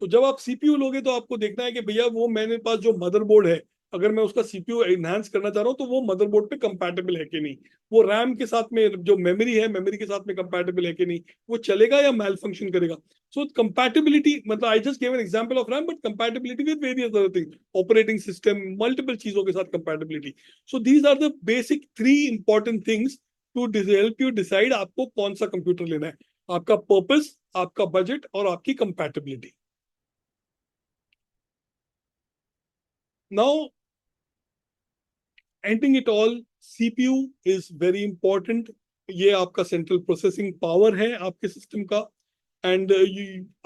तो जब आप सीपीयू लोगे तो आपको देखना है कि भैया वो मेरे पास जो मदरबोर्ड है, अगर मैं उसका सीपीयू एनहांस करना चाह रहा हूँ तो वो मदरबोर्ड पे कंपैटिबल है कि नहीं, वो रैम के साथ में जो मेमोरी है, मेमोरी के साथ में कंपैटिबल है कि नहीं, वो चलेगा या मेल फंक्शन करेगा। सो कंपैटिबिलिटी मतलब I just give an example of RAM, but compatibility with various other thing, operating system, multiple चीजों के साथ compatibility. So these are the basic 3 important things to help you decide आपको कौन सा computer लेना है। आपका पर्पस, आपका बजट और आपकी compatibility. Now ending it all, CPU is very important. ये आपका सेंट्रल प्रोसेसिंग पावर है आपके सिस्टम का। एंड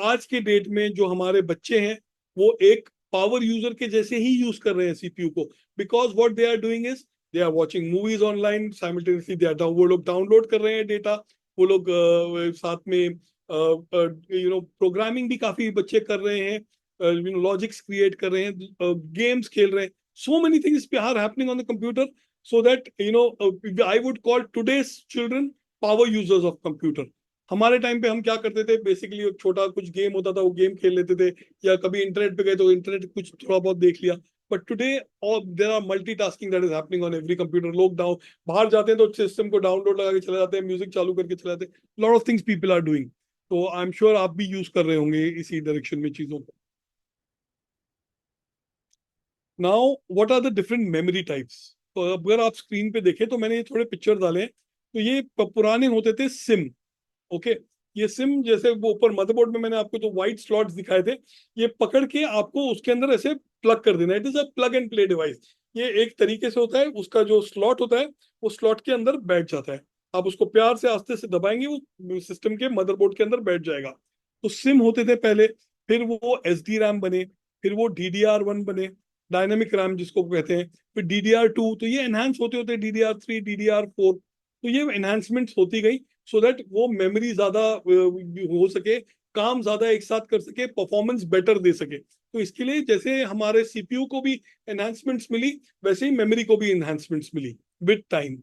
आज के डेट में जो हमारे बच्चे हैं वो एक पावर यूजर के जैसे ही यूज कर रहे हैं सीपीयू को, because what they are doing is they are watching movies online simultaneously, वो लोग डाउनलोड कर रहे हैं डेटा, वो लोग साथ में प्रोग्रामिंग भी काफी बच्चे कर रहे हैं, लॉजिक्स क्रिएट कर रहे हैं, गेम्स खेल रहे हैं। So many things are happening on the computer, so that I would call today's children power users of computer। हमारे टाइम पे हम क्या करते थे, बेसिकली छोटा कुछ गेम होता था वो गेम खेल लेते थे, या कभी इंटरनेट पे गए तो इंटरनेट कुछ थोड़ा बहुत देख लिया। But today there are multitasking that is happening on every computer. लोग बाहर जाते हैं तो सिस्टम को डाउनलोड लगा के चले जाते हैं, म्यूजिक चालू करके चले जाते हैं, lot of things people are doing. तो आई एम श्योर आप भी यूज कर रहे होंगे इसी डायरेक्शन में चीजों को। Now what are the different memory types. तो अगर आप स्क्रीन पे देखें तो मैंने ये थोड़े पिक्चर डाले हैं। तो ये पुराने होते थे सिम, ओके। ये सिम जैसे वो ऊपर मदरबोर्ड में मैंने आपको जो व्हाइट स्लॉट्स दिखाए थे, ये पकड़ के आपको उसके अंदर ऐसे प्लग कर देना, it is a plug and play device. ये एक तरीके से होता है, उसका जो स्लॉट होता है वो स्लॉट के अंदर बैठ जाता है। आप उसको प्यार से आस्ते से दबाएंगे, वो सिस्टम के मदरबोर्ड के अंदर बैठ जाएगा। तो सिम होते थे पहले, फिर वो एसडी रैम बने, फिर वो DDR1 बने, डायनेमिक रैम जिसको कहते हैं, फिर DDR2। तो ये एनहांस होते होते DDR3, DDR4। तो ये एनहांसमेंट्स होती गई सो दैट वो मेमोरी ज्यादा हो सके, काम ज्यादा एक साथ कर सके, परफॉर्मेंस बेटर दे सके। तो इसके लिए जैसे हमारे सीपीयू को भी एनहांसमेंट्स मिली, वैसे ही मेमोरी को भी एनहांसमेंट्स मिली with time.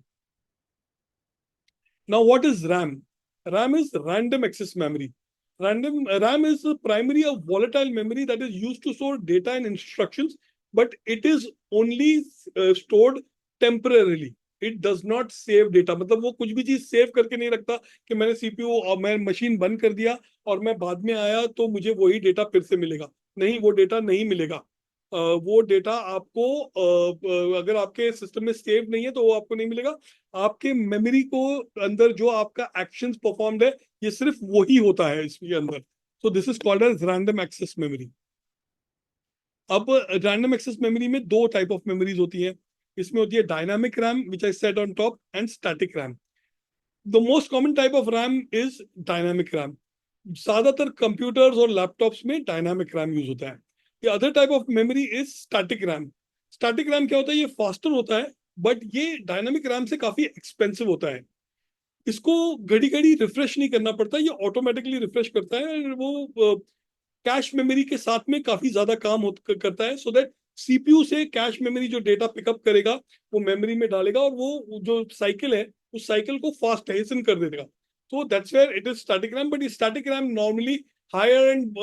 Now what is RAM? RAM is random access memory. RAM is primarily a volatile memory that is used to store data and instructions, but it is only stored temporarily. It does not save data. मतलब वो कुछ भी चीज save करके नहीं रखता कि मैंने सीपीयू और मैं मशीन बंद कर दिया और मैं बाद में आया तो मुझे वही डेटा फिर से मिलेगा। नहीं, वो डेटा नहीं मिलेगा। वो डेटा आपको अगर आपके सिस्टम में सेव नहीं है तो वो आपको नहीं मिलेगा। आपके मेमोरी को अंदर जो आपका एक्शंस परफॉर्म्ड है, ये सिर्फ वही होता है इसके अंदर। So this is called as random access memory. अब रैंडम एक्सेस मेमोरी में दो टाइप ऑफ मेमोरीज होती है। इसमें होती है dynamic RAM which I set on top, and static RAM. The most common type of RAM is dynamic RAM. ज्यादातर computers और लैपटॉप्स में डायनामिक रैम यूज होता है। The other type of memory is static RAM. Static RAM क्या होता है? ये faster होता है, बट ये डायनामिक रैम से काफी एक्सपेंसिव होता है। इसको घड़ी घड़ी रिफ्रेश नहीं करना पड़ता, ये ऑटोमेटिकली रिफ्रेश करता है। वो कैश मेमोरी के साथ में काफी ज्यादा काम करता है, सो दैट सीपीयू से कैश मेमोरी जो डेटा पिकअप करेगा वो मेमोरी में डालेगा, और वो जो साइकिल है उस साइकिल को फास्ट हेसन कर देगा। तो that's where it is static RAM. But static RAM normally higher end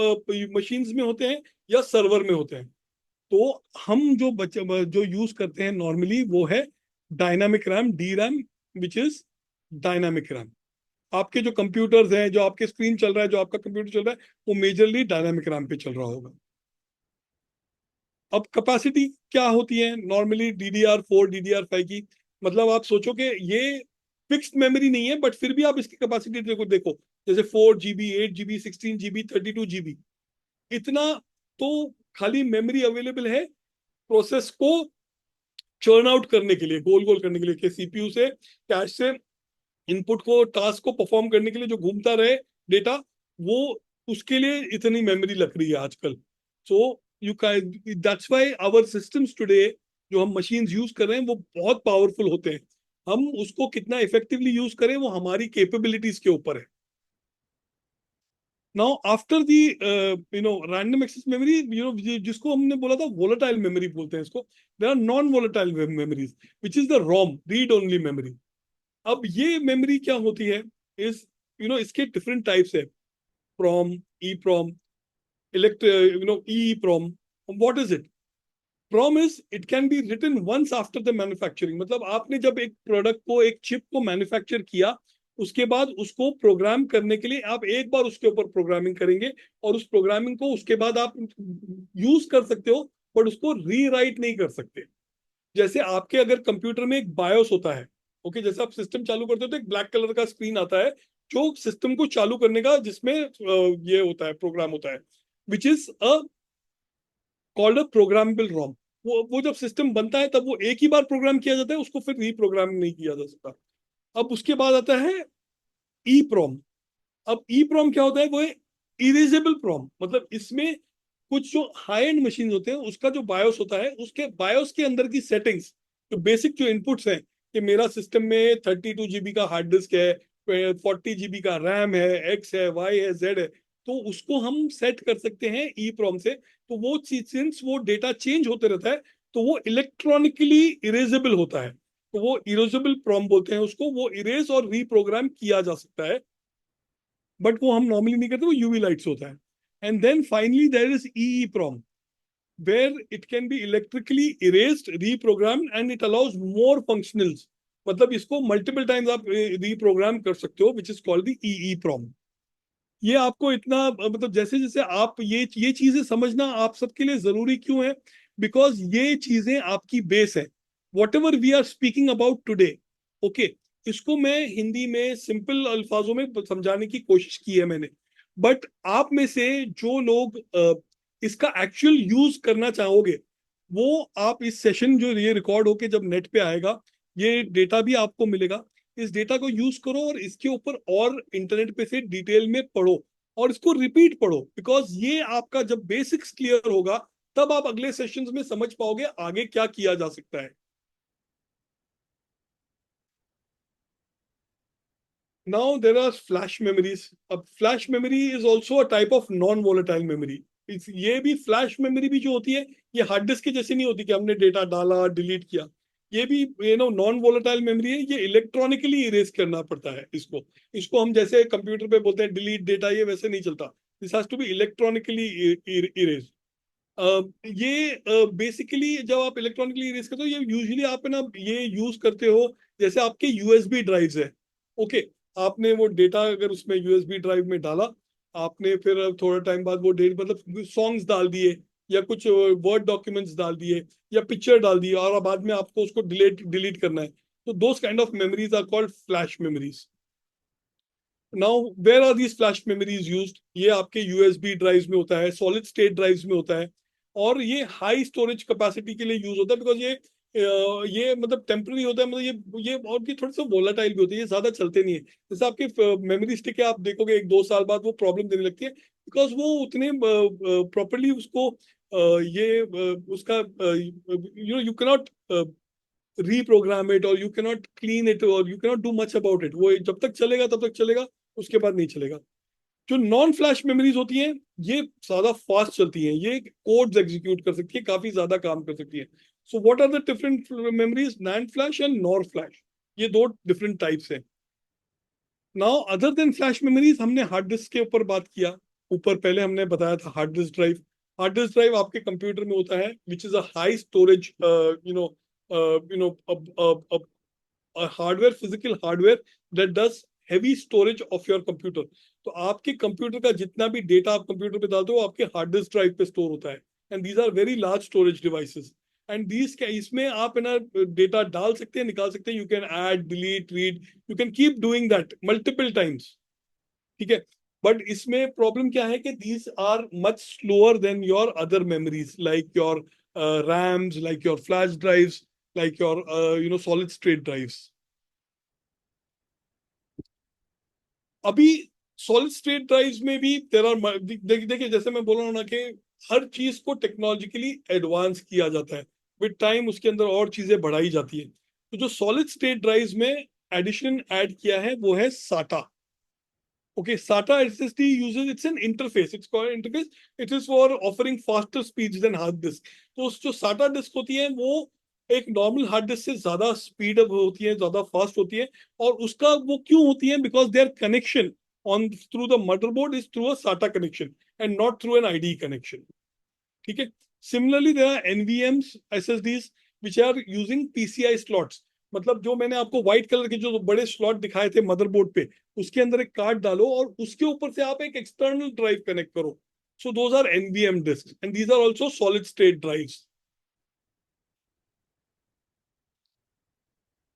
machines में होते हैं या सर्वर में होते हैं। तो हम जो यूज करते हैं नॉर्मली वो है dynamic RAM, D RAM, which is dynamic RAM. आपके जो कंप्यूटर्स हैं, जो आपके स्क्रीन चल रहा है, जो आपका कंप्यूटर चल रहा है, वो मेजरली डायनामिक रैम पे चल रहा होगा। अब कैपेसिटी क्या होती है नॉर्मली DDR4, DDR5 की? मतलब आप सोचो कि ये फिक्स्ड मेमोरी नहीं है, बट फिर भी आप इसकी कैपेसिटी देखो देखो, जैसे 4 GB, 8 GB, 16 GB, 32 GB, इतना तो खाली मेमोरी अवेलेबल है प्रोसेस को चर्न आउट करने के लिए, गोल गोल करने के लिए, कि सीपीयू से कैश से इनपुट को, टास्क को परफॉर्म करने के लिए जो घूमता रहे डेटा, वो उसके लिए इतनी मेमोरी लग रही है आजकल। So you that's why our systems today, जो हम मशीन्स यूज कर रहे हैं, वो बहुत पावरफुल होते हैं। हम उसको कितना इफेक्टिवली यूज करें वो हमारी कैपेबिलिटीज के ऊपर है। Now after the random access memory, जिसको हमने बोला था वोलेटाइल मेमोरी बोलते हैं इसको, there are non volatile memories which is the ROM, read only memory. अब ये मेमोरी क्या होती है? इस इसके डिफरेंट टाइप्स है। PROM, E PROM, elect E PROM. What is it? PROM is it can be written once after the manufacturing. मतलब आपने जब एक प्रोडक्ट को, एक चिप को मैन्युफैक्चर किया, उसके बाद उसको प्रोग्राम करने के लिए आप एक बार उसके ऊपर प्रोग्रामिंग करेंगे, और उस प्रोग्रामिंग को उसके बाद आप यूज कर सकते हो, बट उसको रीराइट नहीं कर सकते। जैसे आपके अगर कंप्यूटर में एक बायोस होता है, ओके, जैसे आप सिस्टम चालू करते हो तो एक ब्लैक कलर का स्क्रीन आता है जो सिस्टम को चालू करने का, जिसमें ये होता है, प्रोग्राम होता है, which is a called a programmable रोम। वो जब सिस्टम बनता है तब वो एक ही बार प्रोग्राम किया जाता है, उसको फिर रीप्रोग्राम नहीं किया जा सकता। अब उसके बाद आता है ई प्रोम। अब ई प्रोम क्या होता है? वो है इरेजेबल प्रोम। मतलब इसमें कुछ जो हाई एंड मशीन होते हैं उसका जो बायोस होता है, उसके बायोस के अंदर की सेटिंग्स, जो बेसिक जो इनपुट्स हैं, कि मेरा सिस्टम में 32 GB का हार्ड डिस्क है, 40 GB का रैम है, एक्स है, वाई है, जेड है, तो उसको हम सेट कर सकते हैं ई प्रोम से। तो वो सिंस वो डेटा चेंज होते रहता है, तो वो इलेक्ट्रॉनिकली इरेजेबल होता है। तो वो इरेजेबल प्रोम बोलते हैं उसको। वो इरेज और रीप्रोग्राम किया जा सकता है, बट वो हम नॉर्मली नहीं करते, वो यूवी लाइट्स होता है। And then finally there is E PROM, where it can be electrically erased, reprogrammed, and it allows more functionals. मतलब इसको मल्टीपल टाइम्स आप रीप्रोग्राम कर सकते हो, which is called the EEPROM। ये आपको इतना मतलब जैसे जैसे आप ये चीजें समझना आप सबके लिए जरूरी क्यों है? बिकॉज ये चीजें आपकी बेस है। Whatever we are speaking about today, okay, इसको मैं हिंदी में सिंपल अल्फाजों में समझाने की कोशिश की है मैंने। बट आप में से जो लोग इसका एक्चुअल यूज करना चाहोगे, वो आप इस सेशन जो ये रिकॉर्ड होके जब नेट पे आएगा, ये डेटा भी आपको मिलेगा। इस डेटा को यूज करो और इसके ऊपर और इंटरनेट पे से डिटेल में पढ़ो और इसको रिपीट पढ़ो, बिकॉज ये आपका जब बेसिक्स क्लियर होगा तब आप अगले सेशंस में समझ पाओगे आगे क्या किया जा सकता है। Now there are flash memories. अब flash memory is also a type of non-volatile memory. ये भी फ्लैश मेमोरी भी जो होती है, ये हार्ड डिस्क की जैसी नहीं होती कि हमने डेटा डाला डिलीट किया। ये भी नॉन वोलेटाइल मेमोरी है, ये इलेक्ट्रॉनिकली इरेज करना पड़ता है इसको। इसको हम जैसे कंप्यूटर पे बोलते हैं डिलीट डेटा, ये वैसे नहीं चलता। This has to be electronically erase. ये बेसिकली जब आप इलेक्ट्रॉनिकली इरेज करते हो, ये यूजुअली आप ना ये यूज करते हो जैसे आपके यूएसबी ड्राइव्स है। ओके, आपने वो डेटा अगर उसमें यूएसबी ड्राइव में डाला, आपने फिर थोड़ा टाइम बाद वो डेट मतलब सॉन्ग्स डाल दिए या कुछ वर्ड डॉक्यूमेंट्स डाल दिए या पिक्चर डाल दिए और बाद में आपको उसको डिलीट करना है, तो those kind of memories are called flash memories. Now where are these flash memories used? ये आपके यूएसबी ड्राइव्स में होता है, सॉलिड स्टेट ड्राइव्स में होता है, और ये हाई स्टोरेज कैपेसिटी के लिए यूज होता है, बिकॉज ये मतलब टेम्पररी होता है, मतलब ये और भी थोड़े से वोलाटाइल भी होते हैं, ये ज्यादा चलते नहीं है। जैसे आपके मेमोरी स्टिक है, आप देखोगे 1-2 साल बाद वो प्रॉब्लम देने लगती है, बिकॉज वो उतने प्रॉपरली उसको उसका you cannot reprogram it, or you cannot clean it, or you cannot do much about it. वो जब तक चलेगा तब तक चलेगा, उसके बाद नहीं चलेगा। जो नॉन फ्लैश मेमोरीज होती हैं, ये ज्यादा फास्ट चलती हैं, ये कोड्स एग्जीक्यूट कर सकती है, काफी ज्यादा काम कर सकती है। So what are the different memories? NAND flash and NOR flash, ये दो डिफरेंट टाइप्स हैं। Now other than flash memories, हमने हार्ड डिस्क के ऊपर बात किया। ऊपर पहले हमने बताया था hard disk drive. Hard disk drive आपके कंप्यूटर में होता है, which is a high storage you know hardware, physical hardware that does heavy storage of your computer. तो आपके कंप्यूटर का जितना भी डेटा आप कंप्यूटर पे डालते हो, वो आपके हार्ड डिस्क ड्राइव पे स्टोर होता है। And these are very large storage devices. And these इसमें आप ना डेटा डाल सकते हैं, निकाल सकते हैं, you can add delete read, you can keep doing that multiple times. ठीक है, बट इसमें प्रॉब्लम क्या है कि these are much slower than your other memories, like your RAMs, like your flash drives, like your solid state drives. अभी solid state drives में भी there are देखिए, जैसे मैं बोल रहा हूँ ना कि हर चीज को टेक्नोलॉजिकली एडवांस किया जाता है, विद टाइम उसके अंदर और चीजें बढ़ाई जाती है। तो जो सॉलिड स्टेट ड्राइव्स में एडिशन ऐड किया है वो है साटा। Okay, SATA SSD uses, it's an interface. It's called interface. It is for offering faster speeds than hard disk. तो जो SATA डिस्क होती है वो एक नॉर्मल हार्ड डिस्क से ज्यादा स्पीड अप होती है, ज्यादा फास्ट होती है। और उसका वो क्यों होती है? Because their connection on through the motherboard is through a SATA connection and not through an IDE connection. ठीक है। Similarly there are NVMs SSDs which are using PCI slots। मतलब जो मैंने आपको व्हाइट कलर के जो बड़े स्लॉट दिखाए थे मदरबोर्ड पे, उसके अंदर एक कार्ड डालो और उसके ऊपर से आप एक एक्सटर्नल ड्राइव कनेक्ट करो। So those are NVM disks and these are also solid state drives।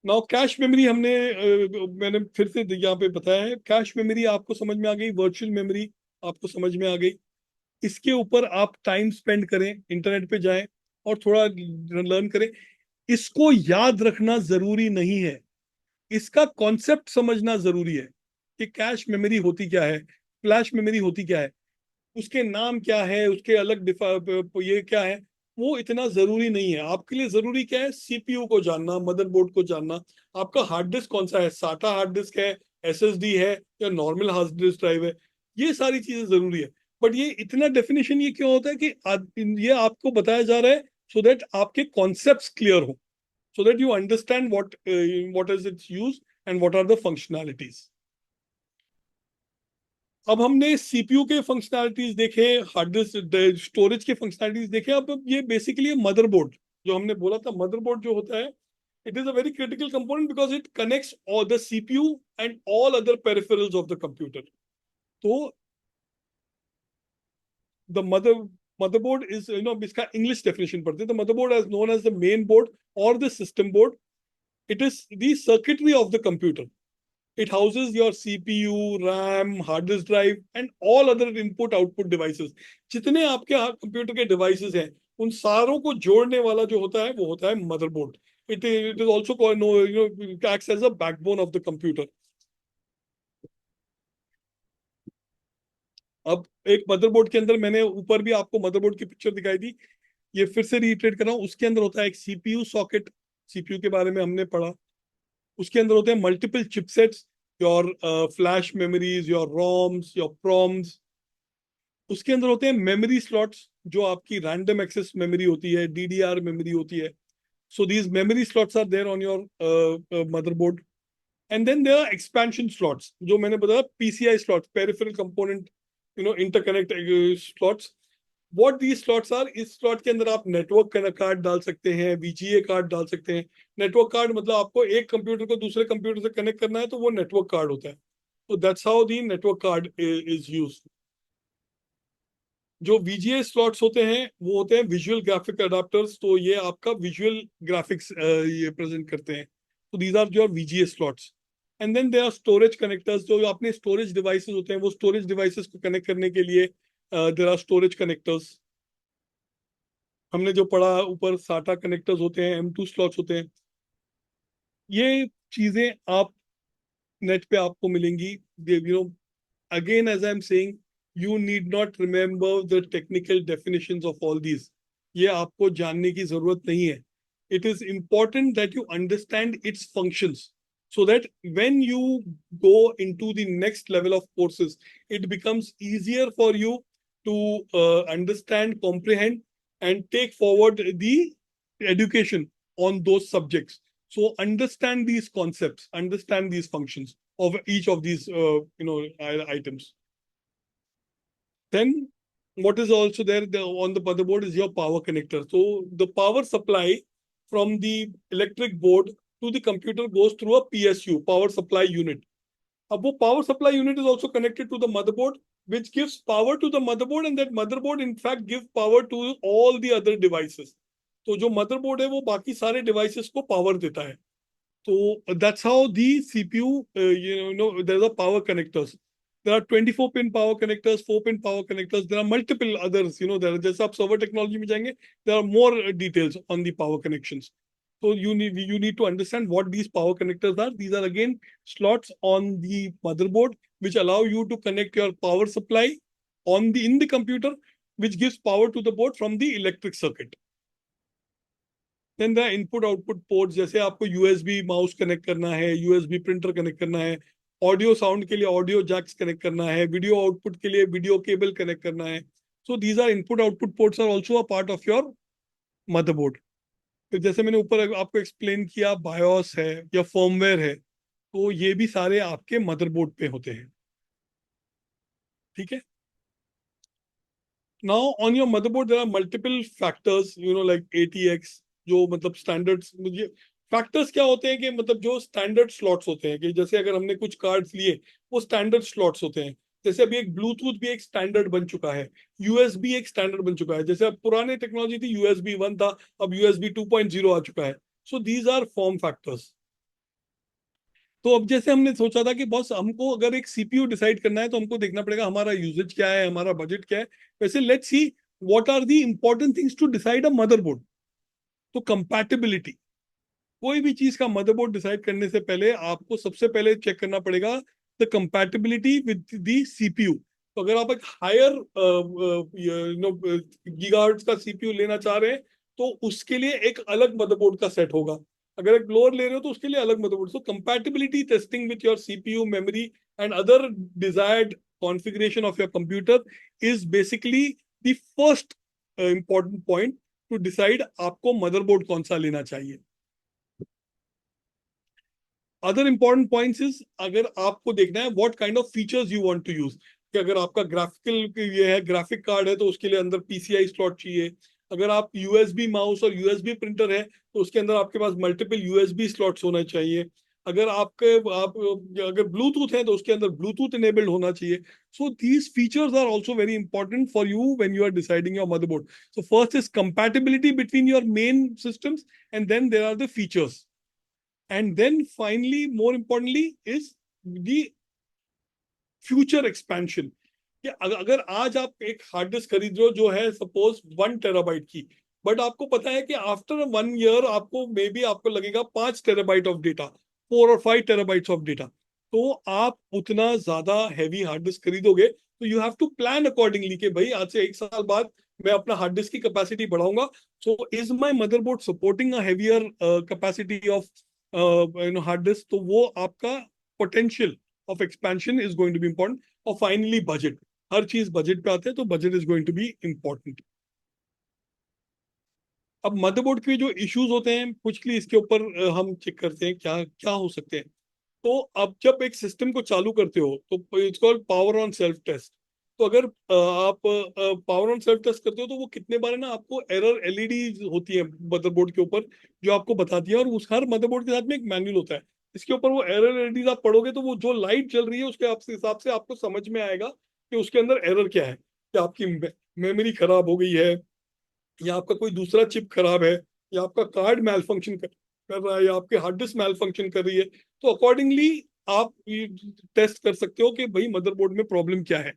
Now cache memory मैंने फिर से यहाँ पे बताया है। कैश मेमोरी आपको समझ में आ गई, वर्चुअल मेमोरी आपको समझ में आ गई। इसके ऊपर आप टाइम स्पेंड करें, इंटरनेट पे जाएं और थोड़ा लर्न करें। इसको याद रखना जरूरी नहीं है, इसका कॉन्सेप्ट समझना जरूरी है कि कैश मेमोरी होती क्या है, फ्लैश मेमोरी होती क्या है, उसके नाम क्या है, उसके अलग ये क्या है। वो इतना जरूरी नहीं है। आपके लिए जरूरी क्या है? CPU को जानना, मदरबोर्ड को जानना, आपका हार्ड डिस्क कौन सा है, साटा हार्ड डिस्क है, SSD है या नॉर्मल हार्ड डिस्क ड्राइव है, ये सारी चीजें जरूरी है। बट ये इतना डेफिनेशन ये क्यों होता है कि ये आपको बताया जा रहा है सो दैट आपके कॉन्सेप्ट क्लियर हो, so that you understand what is its use and what are the functionalities। अब हमने CPU के फंक्शनैलिटीज देखे, हार्ड डिस्क स्टोरेज के फंक्शनैलिटीज देखे। अब ये बेसिकली मदरबोर्ड, जो हमने बोला था मदरबोर्ड जो होता है, it is a very critical component because it connects all the CPU and all other peripherals of the computer. तो द motherboard is, इसका इंग्लिश डेफिनेशन पढ़ते हैं। The motherboard as known as the main board or the system board, it is the circuitry of the computer। It houses your CPU, RAM, hard disk drive and all other input output devices। जितने आपके computer के devices हैं उन सारों को जोड़ने वाला जो होता है वो होता है motherboard. It is also called, it acts as a backbone of the computer. अब एक मदरबोर्ड के अंदर मैंने ऊपर भी आपको मदरबोर्ड की पिक्चर दिखाई दी, ये फिर से रिट्रेट कर रहा हूँ. उसके अंदर होता है एक सीपीयू सॉकेट. सीपीयू के बारे में हमने पढ़ा. उसके अंदर होते हैं multiple chipsets, your flash memories, your roams, your proms. उसके अंदर होते हैं मेमोरी स्लॉट्स, जो आपकी रैंडम एक्सेस मेमोरी होती है, डीडीआर मेमोरी होती है. So these memory slots are there on your motherboard. And then there are expansion slots, जो मैंने बताया PCI slots, peripheral component, interconnect slots. What these slots are, इस slot के अंदर आप network कार्ड डाल सकते हैं, VGA कार्ड डाल सकते हैं. नेटवर्क कार्ड मतलब आपको एक कंप्यूटर को दूसरे कंप्यूटर से कनेक्ट करना है तो वो नेटवर्क कार्ड होता है. So that's how the network card is used. जो VGA स्लॉट्स होते हैं वो होते हैं विजुअल ग्राफिक अडाप्टर्स. तो ये आपका विजुअल ग्राफिक्स ये प्रेजेंट करते हैं. तो these are your VGA slots. And then there are storage connectors, जो अपने स्टोरेज डिवाइसेस होते हैं वो स्टोरेज डिवाइसेस को कनेक्ट करने के लिए देयर आर स्टोरेज कनेक्टर्स. हमने जो पढ़ा ऊपर SATA कनेक्टर्स होते हैं, M2 स्लॉट्स होते हैं. ये चीजें आप नेट पे आपको मिलेंगी. Again, as I'm saying, you need not remember the technical definitions of all these. ये आपको जानने की जरूरत नहीं है. It is important that you understand its functions so that when you go into the next level of courses, it becomes easier for you to understand, comprehend, and take forward the education on those subjects. So understand these concepts, understand these functions of each of these items. Then what is also there on the motherboard is your power connector. So the power supply from the electric board to the computer goes through a PSU, power supply unit. अब वो power supply unit is also connected to the motherboard, which gives power to the motherboard, and that motherboard in fact gives power to all the other devices. तो जो motherboard है वो बाकी सारे devices को power देता है. So that's how the CPU, there's a power connectors. There are 24-pin power connectors, 4-pin power connectors. There are multiple others. There are जैसे आप server technology में जाएंगे, there are more details on the power connections. So you need to understand what these power connectors are. These are again slots on the motherboard which allow you to connect your power supply in the computer, which gives power to the board from the electric circuit. Then the input output ports, जैसे आपको USB mouse connect करना है, USB printer connect करना है, audio sound के लिए audio Jacques connect करना है, वीडियो आउटपुट के लिए वीडियो केबल कनेक्ट करना है. So these are input output ports are also a part of your motherboard. तो जैसे मैंने ऊपर आपको एक्सप्लेन किया, बायोस है या फर्मवेयर है, तो ये भी सारे आपके मदरबोर्ड पे होते हैं. ठीक है. Now on your motherboard there are multiple factors, like ATX, जो मतलब स्टैंडर्ड्स. मुझे फैक्टर्स क्या होते हैं कि मतलब जो स्टैंडर्ड स्लॉट्स होते हैं, कि जैसे अगर हमने कुछ कार्ड्स लिए वो स्टैंडर्ड स्लॉट्स होते हैं. जैसे अभी एक ब्लूटूथ भी एक स्टैंडर्ड बन चुका है, USB एक स्टैंडर्ड बन चुका है. जैसे अब पुराने टेक्नोलॉजी थी USB 1 था, अब USB 2.0 आ चुका है. So these are form factors. तो अब जैसे हमने सोचा था कि बॉस हमको अगर एक CPU डिसाइड करना है तो हमको देखना पड़ेगा हमारा यूजेज क्या है, हमारा बजट क्या है. वैसे let's see what are the important things to decide a motherboard. तो कंपैटिबिलिटी. कोई भी चीज का मदरबोर्ड डिसाइड करने से पहले आपको सबसे पहले चेक करना पड़ेगा the compatibility with the CPU. तो अगर आप एक हायर गीगाहर्ट्ज का CPU लेना चाह रहे हैं तो उसके लिए एक अलग मदरबोर्ड का सेट होगा. अगर एक लोअर ले रहे हो तो उसके लिए अलग motherboard. So compatibility testing with your CPU, memory and other desired configuration of your computer is basically the first important point two decide आपको मदरबोर्ड कौन सा लेना चाहिए. अदर इंपॉर्टेंट पॉइंट्स इज, अगर आपको देखना है what kind of features you want to use. कि अगर आपका ग्राफिकल ये है, ग्राफिक कार्ड है, तो उसके लिए अंदर PCI स्लॉट चाहिए. अगर आप USB माउस और USB प्रिंटर है तो उसके अंदर आपके पास मल्टीपल USB स्लॉट्स होना चाहिए. अगर आप अगर ब्लूटूथ है तो उसके अंदर ब्लूटूथ इनेबल्ड होना चाहिए. So these features are also very important for you when you are deciding your motherboard. So first is compatibility between your main systems, and then there are the features. And then finally, more importantly, is the future expansion. कि अगर आज आप एक hard disk खरीद रहे हो जो है सपोज 1 टेराबाइट की, बट आपको पता है कि आफ्टर 1 ईयर आपको मे बी आपको लगेगा 5 टेराबाइट ऑफ डेटा, 4 और 5 टेराबाइट्स ऑफ डेटा। तो आप उतना ज्यादा हैवी हार्ड डिस्क खरीदोगे तो you have to plan accordingly कि भाई आज से 1 साल बाद मैं अपना हार्ड डिस्क की कैपेसिटी बढ़ाऊंगा। So is my motherboard supporting a heavier capacity of hard disk, तो वो आपका potential of expansion is going to be important. और फाइनली बजट, हर चीज बजट पे आते हैं, तो budget is going to be important. अब मदरबोर्ड के जो इश्यूज होते हैं कुछ इसके ऊपर हम चेक करते हैं क्या क्या हो सकते हैं। तो अब जब एक सिस्टम को चालू करते हो तो it's called power on self test. तो अगर आप पावर ऑन सेल्फ टेस्ट करते हो तो वो कितने बार है ना, आपको एरर एलईडी होती है मदरबोर्ड के ऊपर जो आपको बताती है, और उस हर मदरबोर्ड के साथ में एक मैनुअल होता है। इसके ऊपर वो एरर एलईडी आप पढ़ोगे तो वो जो लाइट जल रही है उसके हिसाब से आपको समझ में आएगा कि उसके अंदर एरर क्या है, कि आपकी मेमोरी खराब हो गई है, या आपका कोई दूसरा चिप खराब है, या आपका कार्ड मैल फंक्शन कर रहा है, या आपके हार्ड डिस्क मैल फंक्शन कर रही है। तो अकॉर्डिंगली आप टेस्ट कर सकते हो कि भाई मदरबोर्ड में प्रॉब्लम क्या है।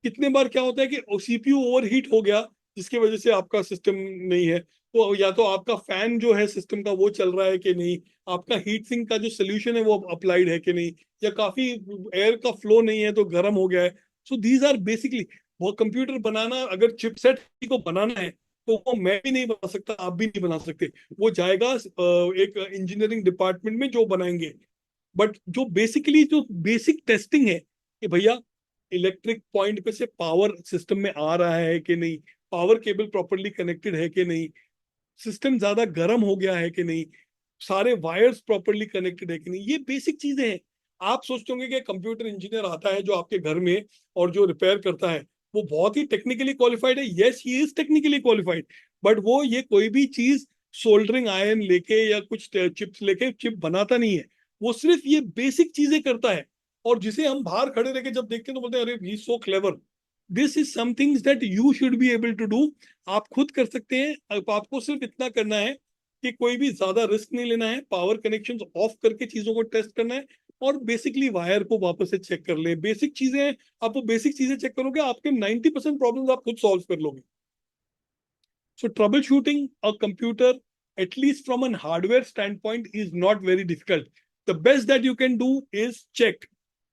कितने बार क्या होता है कि सीपीयू ओवरहीट हो गया जिसकी वजह से आपका सिस्टम नहीं है, तो या तो आपका फैन जो है सिस्टम का वो चल रहा है कि नहीं, आपका हीट सिंक का जो सोल्यूशन है वो अप्लाइड है कि नहीं, या काफी एयर का फ्लो नहीं है तो गर्म हो गया है। सो दीज आर बेसिकली, वो कंप्यूटर बनाना अगर चिपसेट को बनाना है तो वो मैं भी नहीं बना सकता, आप भी नहीं बना सकते। वो जाएगा एक इंजीनियरिंग डिपार्टमेंट में जो बनाएंगे। बट जो बेसिकली जो बेसिक टेस्टिंग है कि भैया इलेक्ट्रिक पॉइंट पे से पावर सिस्टम में आ रहा है कि नहीं, पावर केबल प्रॉपरली कनेक्टेड है कि नहीं, सिस्टम ज्यादा गर्म हो गया है कि नहीं, सारे वायर्स प्रॉपरली कनेक्टेड है कि नहीं, ये बेसिक चीजें हैं। आप सोचते होंगे कि कंप्यूटर इंजीनियर आता है जो आपके घर में और जो रिपेयर करता है वो बहुत ही टेक्निकली क्वालिफाइड है। Yes, he is technically qualified, but वो ये कोई भी चीज सोल्डरिंग आयरन लेके या कुछ चिप्स लेके चिप बनाता नहीं है। वो सिर्फ ये बेसिक चीजें करता है, और जिसे हम बाहर खड़े रह के जब देखते हैं तो बोलते हैं अरे he so clever. This is something that you should be able to do. आप खुद कर सकते हैं। अब आपको सिर्फ इतना करना है कि कोई भी ज्यादा रिस्क नहीं लेना है, पावर कनेक्शन ऑफ करके चीजों को टेस्ट करना है, और बेसिकली वायर को वापस से चेक कर ले। बेसिक चीजें हैं, आप वो बेसिक चीजें चेक करोगे आपके 90% प्रॉब्लम आप खुद सॉल्व कर लोगे। So troubleshooting a computer at least from an hardware standpoint is not very difficult. The best that you can do is check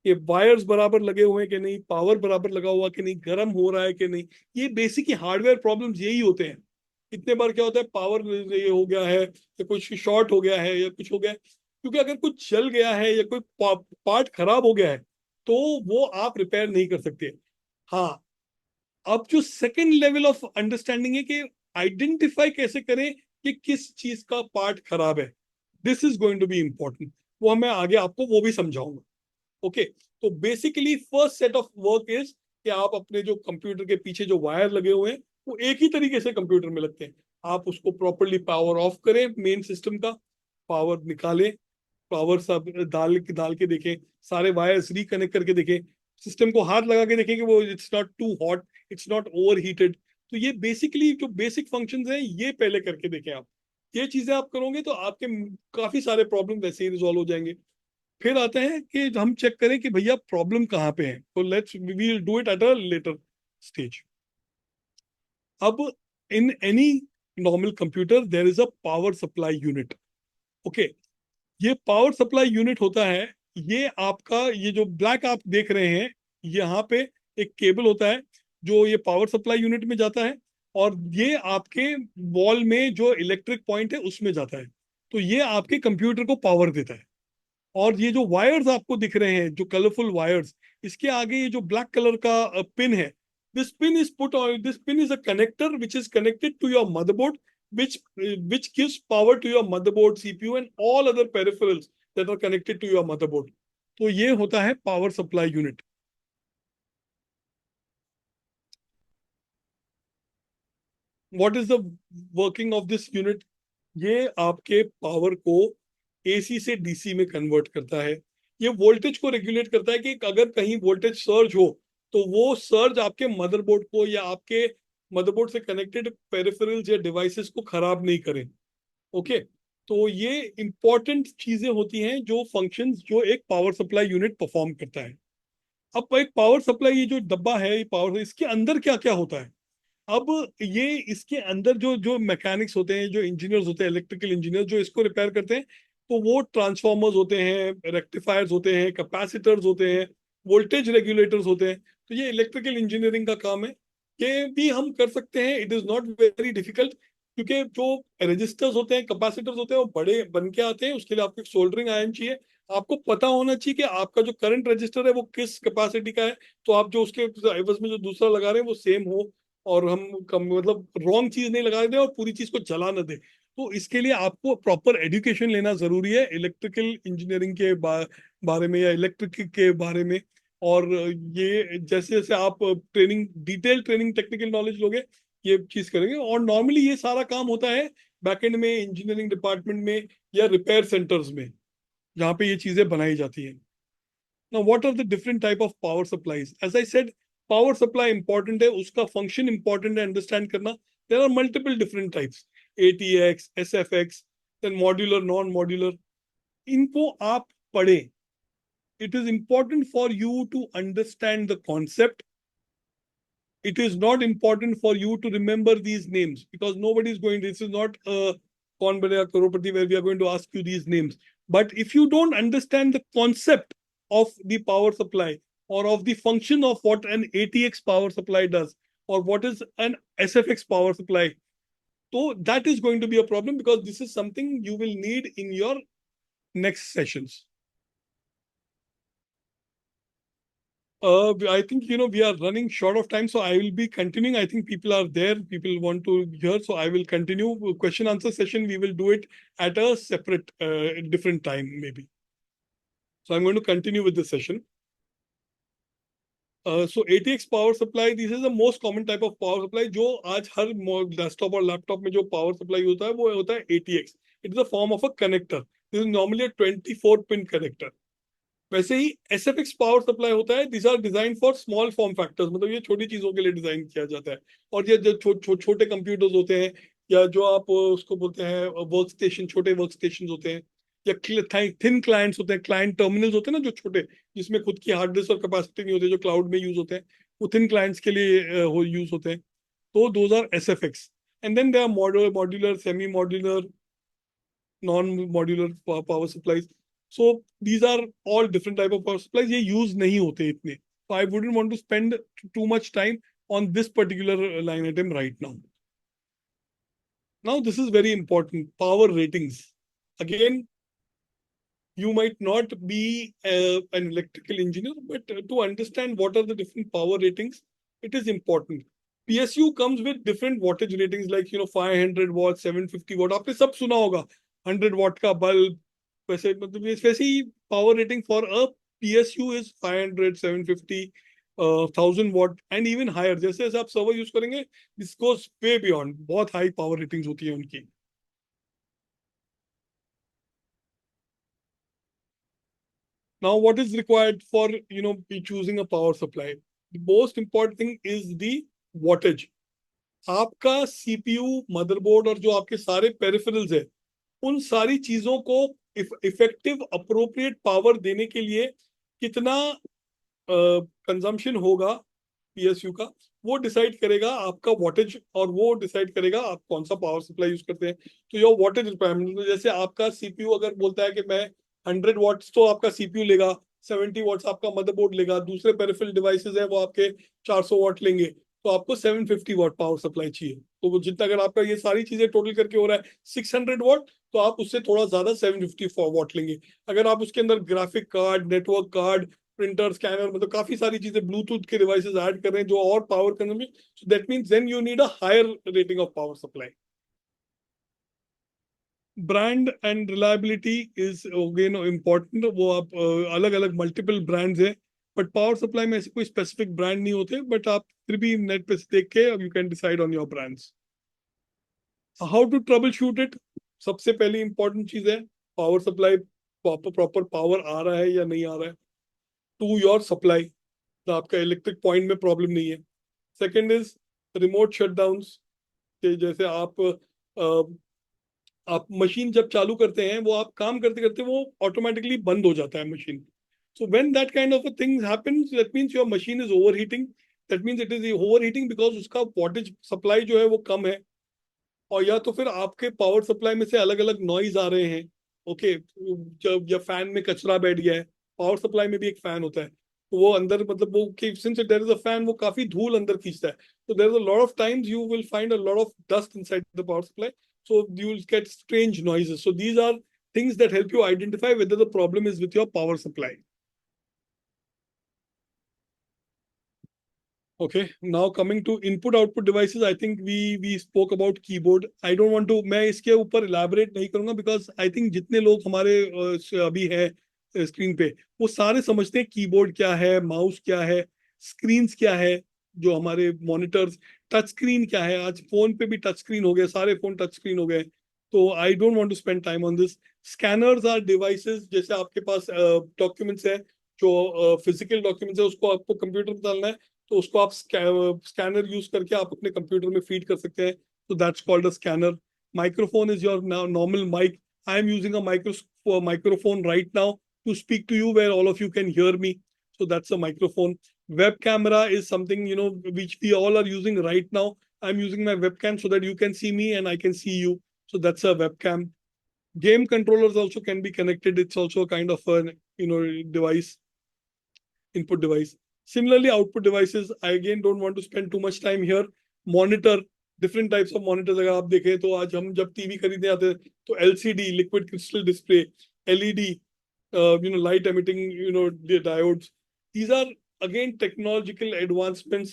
कि वायर्स बराबर लगे हुए हैं कि नहीं, पावर बराबर लगा हुआ कि नहीं, गर्म हो रहा है कि नहीं। ये बेसिक ही हार्डवेयर प्रॉब्लम्स यही होते हैं। कितने बार क्या होता है पावर ये हो गया है, या कुछ शॉर्ट हो गया है, या कुछ हो गया है, क्योंकि अगर कुछ जल गया है या कोई पार्ट खराब हो गया है तो वो आप रिपेयर नहीं कर सकते। हाँ, अब जो सेकंड लेवल ऑफ अंडरस्टैंडिंग है कि आइडेंटिफाई कैसे करें कि किस चीज का पार्ट खराब है, this is going to be important. वो मैं आगे आपको वो भी समझाऊंगा। ओके, तो basically first set of work is कि आप अपने जो कंप्यूटर के पीछे जो वायर लगे हुए हैं वो एक ही तरीके से कंप्यूटर में लगते हैं। आप उसको प्रॉपरली पावर ऑफ करें, मेन सिस्टम का पावर निकालें, पावर सब डाल के देखें, सारे वायर्स रिकनेक्ट करके देखें, सिस्टम को हाथ लगा के देखें कि वो it's not too hot, it's not overheated. तो ये बेसिकली जो बेसिक फंक्शंस हैं ये पहले करके देखें आप। ये चीजें आप करोगे तो आपके काफी सारे प्रॉब्लम वैसे ही रिजॉल्व हो जाएंगे। फिर आता है कि हम चेक करें कि भैया प्रॉब्लम कहाँ पे है, तो let's we will do it at a later stage. अब in any normal computer there is a power supply unit. Okay, ये पावर सप्लाई यूनिट होता है, ये आपका ये जो ब्लैक आप देख रहे हैं यहाँ पे एक केबल होता है जो ये पावर सप्लाई यूनिट में जाता है, और ये आपके वॉल में जो इलेक्ट्रिक पॉइंट है उसमें जाता है। तो ये आपके कंप्यूटर को पावर देता है। और ये जो वायर्स आपको दिख रहे हैं जो कलरफुल वायर्स, इसके आगे ये जो ब्लैक कलर का पिन है, this pin is a connector which is connected to your motherboard, which gives power to your motherboard, CPU and all other peripherals that are connected to your motherboard. तो ये होता है power supply unit. What is the working of this unit? ये आपके power को AC से DC में convert करता है। ये वोल्टेज को रेगुलेट करता है कि अगर कहीं वोल्टेज सर्ज हो तो वो सर्ज आपके मदरबोर्ड को या आपके मदरबोर्ड से कनेक्टेड पेरिफेरल्स या डिवाइसेस को खराब नहीं करें। ओके, तो ये इंपॉर्टेंट चीजें होती हैं जो फंक्शंस जो एक पावर सप्लाई यूनिट परफॉर्म करता है। अब एक पावर सप्लाई ये जो डब्बा है ये पावर, इसके अंदर क्या क्या होता है? अब ये इसके अंदर जो जो मैकेनिक्स होते हैं, जो इंजीनियर्स होते हैं, इलेक्ट्रिकल इंजीनियर जो इसको रिपेयर करते हैं, तो वो ट्रांसफार्मर्स होते हैं, रेक्टिफायर्स होते हैं, कैपेसिटर्स होते हैं, वोल्टेज रेगुलेटर्स होते हैं। तो ये इलेक्ट्रिकल इंजीनियरिंग का काम है। ये भी हम कर सकते हैं, it is not very difficult, क्योंकि जो रजिस्टर्स होते हैं, कैपेसिटर्स होते हैं, वो बड़े बन के आते हैं। उसके लिए आपको एक सोल्डरिंग आयरन चाहिए। आपको पता होना चाहिए कि आपका जो करंट रजिस्टर है वो किस कैपेसिटी का है, तो आप जो उसके एवज में जो दूसरा लगा रहे हैं वो सेम हो, और हम कम मतलब रॉन्ग चीज नहीं लगा दें और पूरी चीज को जला न दे। तो इसके लिए आपको प्रॉपर एजुकेशन लेना जरूरी है इलेक्ट्रिकल इंजीनियरिंग के बारे में, या इलेक्ट्रिक के बारे में। और ये जैसे जैसे आप training, detail training, technical knowledge लोगे, ये चीज करेंगे। और नॉर्मली ये सारा काम होता है बैकएंड में, इंजीनियरिंग डिपार्टमेंट में, या रिपेयर सेंटर्स में, जहाँ पे ये चीजें बनाई जाती हैं। Now, what are the different type of power supplies? As I said, power supply important है, उसका function important है understand करना. There are multiple different types. ATX, SFX, then modular, non-modular. इनको आप पढ़ें. It is important for you to understand the concept. It is not important for you to remember these names, because nobody is going. This is not a Kaun Banega Crorepati where we are going to ask you these names. But if you don't understand the concept of the power supply, or of the function of what an ATX power supply does, or what is an SFX power supply, so that is going to be a problem, because this is something you will need in your next sessions. I think we are running short of time, so I will be continuing. I think people are there, people want to hear, so I will continue. Question answer session, we will do it at a separate, different time maybe. So I'm going to continue with the session. So ATX power supply, this is the most common type of power supply. जो आज हर desktop और laptop में जो power supply होता है, वो होता है ATX. It is a form of a connector. This is normally a 24-pin connector. वैसे ही SFX पावर सप्लाई होता है, this are design for small form factors, मतलब ये छोटी चीजों के लिए डिजाइन किया जाता है। और ये जो छोटे कंप्यूटर्स होते हैं, या जो आप उसको बोलते हैं वर्क स्टेशन, छोटे वर्क स्टेशन होते हैं, या थिन क्लाइंट्स होते हैं, क्लाइंट टर्मिनल्स होते हैं ना जो छोटे, जिसमें खुद की हार्ड डिस्क और कैपेसिटी नहीं होती, जो क्लाउड में यूज होते हैं, वो थिन क्लाइंट्स के लिए यूज होते हैं। तो those are SFX। And then they are modular, semi modular, non-modular power supplies. So these are all different type of power supplies. ये use नहीं होते इतने. So I wouldn't want to spend too much time on this particular line item right now. Now this is very important. Power ratings. Again, you might not be an electrical engineer, but to understand what are the different power ratings, it is important. PSU comes with different wattage ratings, like 500 watts, 750 watt. आपने सब सुना होगा, 100 watt का bulb, वैसे मतलब वैसे ही power rating for a PSU is 500, 750, 1000 watt and even higher. जैसे जैसे आप सर्वर यूज करेंगे, this goes way beyond. बहुत high power ratings होती है उनकी. Now, what is required for choosing a power supply? The most important thing is the wattage. आपका CPU, motherboard और जो आपके सारे पेरिफेरल्स है, उन सारी चीजों को इफेक्टिव अप्रोप्रिएट पावर देने के लिए कितना कंजम्पशन होगा PSU का, वो डिसाइड करेगा आपका वॉटेज, और वो डिसाइड करेगा आप कौन सा पावर सप्लाई यूज करते हैं। तो योर वॉटेज रिक्वायरमेंट, जैसे आपका CPU अगर बोलता है कि मैं 100 वॉट्स, तो आपका CPU लेगा, 70 वॉट्स आपका मदरबोर्ड लेगा, दूसरे पेरिफेरल डिवाइसेस है वो आपके 400 वॉट लेंगे, तो आपको 750 वॉट पावर सप्लाई चाहिए। तो वो जितना, अगर आपका ये सारी चीजें टोटल करके हो रहा है 600 वॉट, तो आप उससे थोड़ा ज्यादा 750 वॉट लेंगे। अगर आप उसके अंदर graphic card, network card, printer, scanner, मतलब काफी सारी चीजें, ब्लूटूथ के डिवाइसेस ऐड कर रहे हैं जो और power consume, so that means then you need a higher rating of power supply. Brand and reliability is again important. वो आप अलग अलग मल्टीपल ब्रांड्स है, बट पावर सप्लाई में ऐसे कोई स्पेसिफिक ब्रांड नहीं होते, बट आप फिर भी नेट पे देख के you can decide on your brands. How to troubleshoot it? सबसे पहली इंपॉर्टेंट चीज है पावर सप्लाई, प्रॉपर पावर आ रहा है या नहीं आ रहा है टू योर सप्लाई, तो आपका इलेक्ट्रिक पॉइंट में प्रॉब्लम नहीं है। सेकेंड इज रिमोट शटडाउन्स, जैसे आप मशीन जब चालू करते हैं, वो आप काम करते करते वो ऑटोमेटिकली बंद हो जाता है machine. So when that kind of a things happens, that means your machine is overheating, that means it is over heating because उसका वोल्टेज सप्लाई जो है वो कम है, और या तो फिर आपके पावर सप्लाई में से अलग अलग नॉइज आ रहे हैं। ओके, जब या फैन में कचरा बैठ गया है, पावर सप्लाई में भी एक फैन होता है, तो वो अंदर मतलब वो since there is a fan वो काफी धूल अंदर खींचता है, तो there is a lot of times you will find a lot of dust inside the power supply, so you will get strange noises, so these are things that help you identify whether the problem is with your power supply. Okay, now coming to input output devices, I think we spoke about keyboard. I don't want to, मैं इसके ऊपर elaborate नहीं करूंगा because I think जितने लोग हमारे अभी है स्क्रीन पे, वो सारे समझते हैं कीबोर्ड क्या है, माउस क्या है, स्क्रीन्स क्या है, जो हमारे मॉनिटर्स, टच स्क्रीन क्या है। आज फोन पे भी टच स्क्रीन हो गए, सारे फोन टच स्क्रीन हो गए, तो I don't want to spend time on this. Scanners are devices, जैसे आपके पास डॉक्यूमेंट्स है, जो फिजिकल डॉक्यूमेंट्स है उसको आपको कंप्यूटर में डालना है, तो उसको आप स्कैनर यूज करके आप अपने कंप्यूटर में फीड कर सकते हैं, तो that's called a scanner. Microphone is your normal mic. I am using a microphone right now to speak to you where all of you can hear me, so that's a microphone. Web camera is something, you know, which we all are using right now. I'm using my webcam so that you can see me and I can see you, so that's a webcam. Game controllers also can be connected, it's also a kind of a, you know, device, input device. Similarly, output devices, I again don't want to spend too much time here. Monitor, different types of monitors अगर आप देखें तो आज हम जब TV खरीदने आते हैं तो LCD, liquid crystal display, LED, light emitting, the diodes. These are again technological advancements,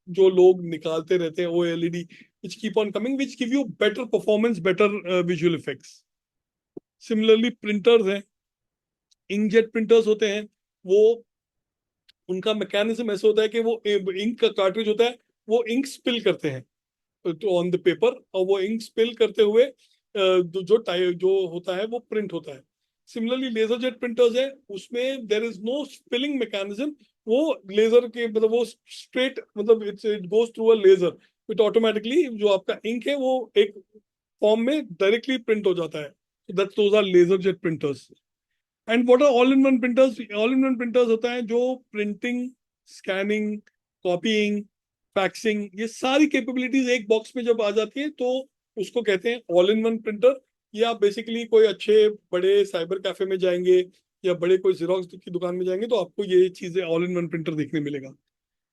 जो लोग निकालते रहते हैं, OLED, which keep on coming, which give you better performance, better visual effects. Similarly, printers हैं, inkjet printers होते हैं, वो उनका मैकेनिज्म ऐसा होता है कि वो इंक का कार्ट्रिज होता है, वो इंक स्पिल करते हैं तो ऑन द पेपर, और वो इंक स्पिल करते हुए जो होता है वो प्रिंट होता है। सिमिलरली लेजर जेट प्रिंटर्स है, उसमें there is no spilling mechanism, वो लेजर के मतलब वो स्ट्रेट मतलब it goes through a laser, it automatically जो आपका इंक है वो एक फॉर्म में डायरेक्टली प्रिंट हो जाता है, so that those are laser jet printers. And what are all in one printers? All in one printers होता है जो प्रिंटिंग, स्कैनिंग, कॉपीइंग, फैक्सिंग, ये सारी कैपेबिलिटीज एक बॉक्स में जब आ जाती है तो उसको कहते हैं ऑल इन वन प्रिंटर। ये आप बेसिकली कोई अच्छे बड़े साइबर कैफे में जाएंगे या बड़े कोई जीरोक्स की दुकान में जाएंगे तो आपको ये चीजें ऑल इन वन प्रिंटर देखने मिलेगा।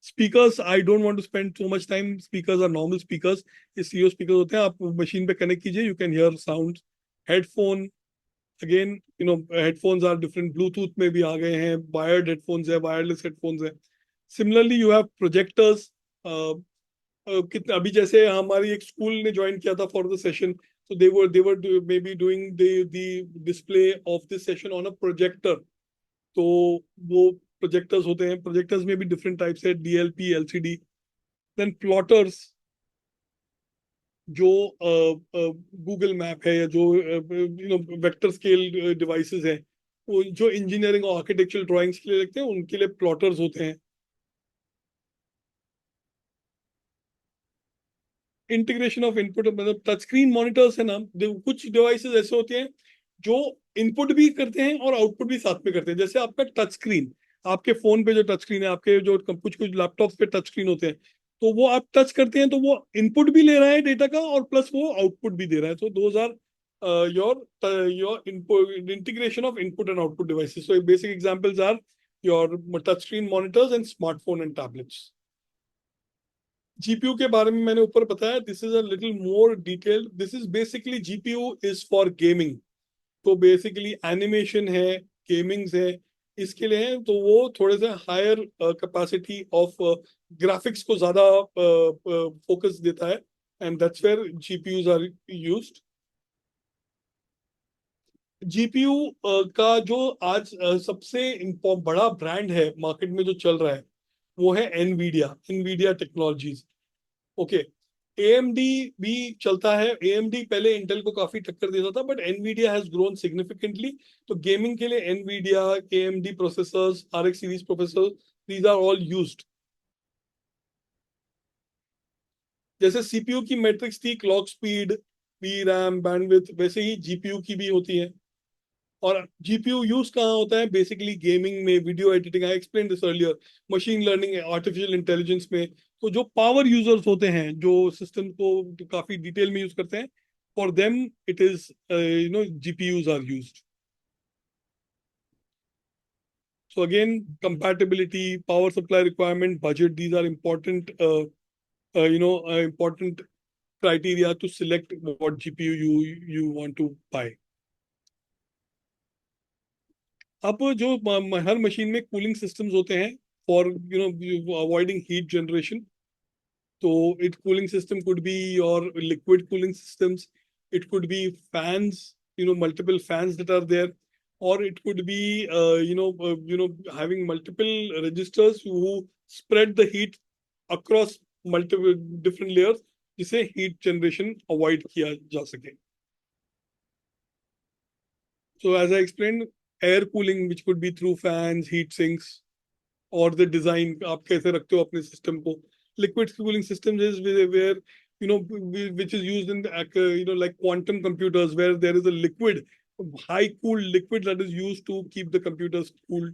Speakers, I don't want to spend too much time, speakers are normal speakers, ये सीओ स्पीकर्स होते हैं, आप मशीन पे कनेक्ट कीजिए, you can hear sound. Headphone, again headphones are different, Bluetooth में भी आ गए हैं, वायर्ड हेडफोन्स है, वायरलेस हेडफोन्स है। Similarly you have projectors. कितने अभी जैसे हमारी एक स्कूल ने ज्वाइन किया था for the session, so they were may be doing the display of this session on a projector, तो वो प्रोजेक्टर्स होते हैं, प्रोजेक्टर्स में भी डिफरेंट टाइप्स है, DLP, LCD। देन प्लॉटर्स, जो गूगल मैप है या जो वेक्टर स्केल डिवाइसेस हैं, वो जो इंजीनियरिंग और आर्किटेक्चरल ड्राइंग्स के लिए लगते हैं, उनके लिए प्लॉटर्स होते हैं। इंटीग्रेशन ऑफ इनपुट, मतलब टच स्क्रीन मॉनिटर्स है ना, कुछ डिवाइसेस ऐसे होते हैं जो इनपुट भी करते हैं और आउटपुट भी साथ में करते हैं। जैसे आपका टच स्क्रीन, आपके फोन पे जो टच स्क्रीन है, आपके जो कुछ कुछ लैपटॉप पे टच स्क्रीन होते हैं, तो वो आप टच करते हैं तो वो इनपुट भी ले रहा है डेटा का और प्लस वो आउटपुट भी दे रहा है, तो those are your input, integration of input and output devices. So basic examples are your touchscreen monitors and smartphone and tablets. GPU के बारे में मैंने ऊपर बताया, this is a little more detailed. This is basically GPU is for gaming, तो basically animation है, gamings है, इसके लिए है, तो वो थोड़े से हायर कैपेसिटी ऑफ ग्राफिक्स को ज्यादा फोकस देता है, and that's where GPUs are used. GPU का जो आज सबसे बड़ा ब्रांड है मार्केट में जो चल रहा है, वो है Nvidia, Nvidia technologies. Okay, AMD भी चलता है। एएमडी पहले इंटेल को काफी टक्कर देता था, but Nvidia has grown significantly, तो गेमिंग के लिए Nvidia, AMD processors, RX series processor, these are all used. जैसे सीपीयू की मैट्रिक्स थी clock speed, V RAM, bandwidth, वैसे ही जीपीयू की भी होती है। और जीपीयू यूज कहाँ होता है? बेसिकली गेमिंग में, video editing, I explain this earlier, machine learning, artificial intelligence में। तो जो पावर यूजर्स होते हैं, जो सिस्टम को काफी डिटेल में यूज करते हैं, for them it is GPUs are used. So again, compatibility, power supply requirement, budget, these are important, important criteria to select what GPU you want to buy. अब जो हर मशीन में cooling systems होते हैं for avoiding heat generation. तो it cooling system could be your liquid cooling systems, it could be fans, multiple fans that are there, or it could be having multiple registers who spread the heat across multiple different layers, जिसे heat generation avoid किया जा सके. So as I explained, air cooling which could be through fans, heat sinks, or the design आप कैसे रखते हो अपने system को. Liquid cooling systems is where which is used in like quantum computers, where there is a liquid, high cooled liquid that is used to keep the computers cool.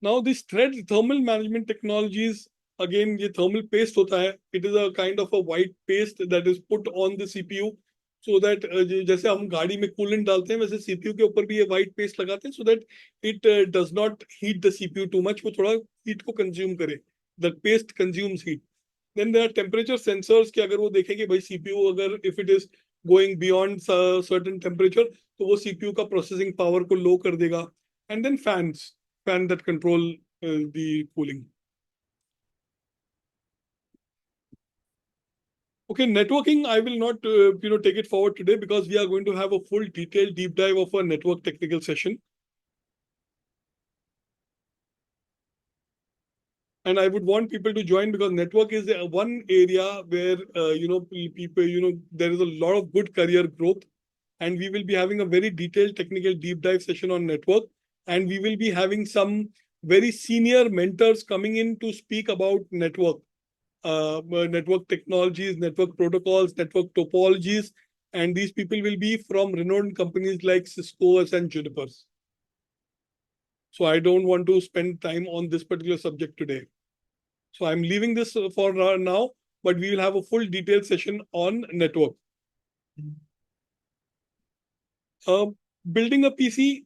Now this thread thermal management technologies, again ये thermal paste होता है. It is a kind of a white paste that is put on the CPU so that जैसे हम गाड़ी में coolant डालते हैं, वैसे CPU के ऊपर भी ये white paste लगाते हैं so that it does not heat the CPU too much, वो थोड़ा heat को consume करे. The paste consumes heat. Then there are temperature sensors कि अगर वो देखें कि भाई CPU अगर if it is going beyond certain temperature, तो वो CPU का processing power को low कर देगा. And then fan that control the cooling. Okay, networking, I will not take it forward today because we are going to have a full detailed deep dive of a network technical session. And I would want people to join because network is one area where people there is a lot of good career growth, and we will be having a very detailed technical deep dive session on network, and we will be having some very senior mentors coming in to speak about network. Network technologies, network protocols, network topologies, and these people will be from renowned companies like Cisco and Juniper. So I don't want to spend time on this particular subject today. So I'm leaving this for now, but we will have a full detailed session on network. Building a PC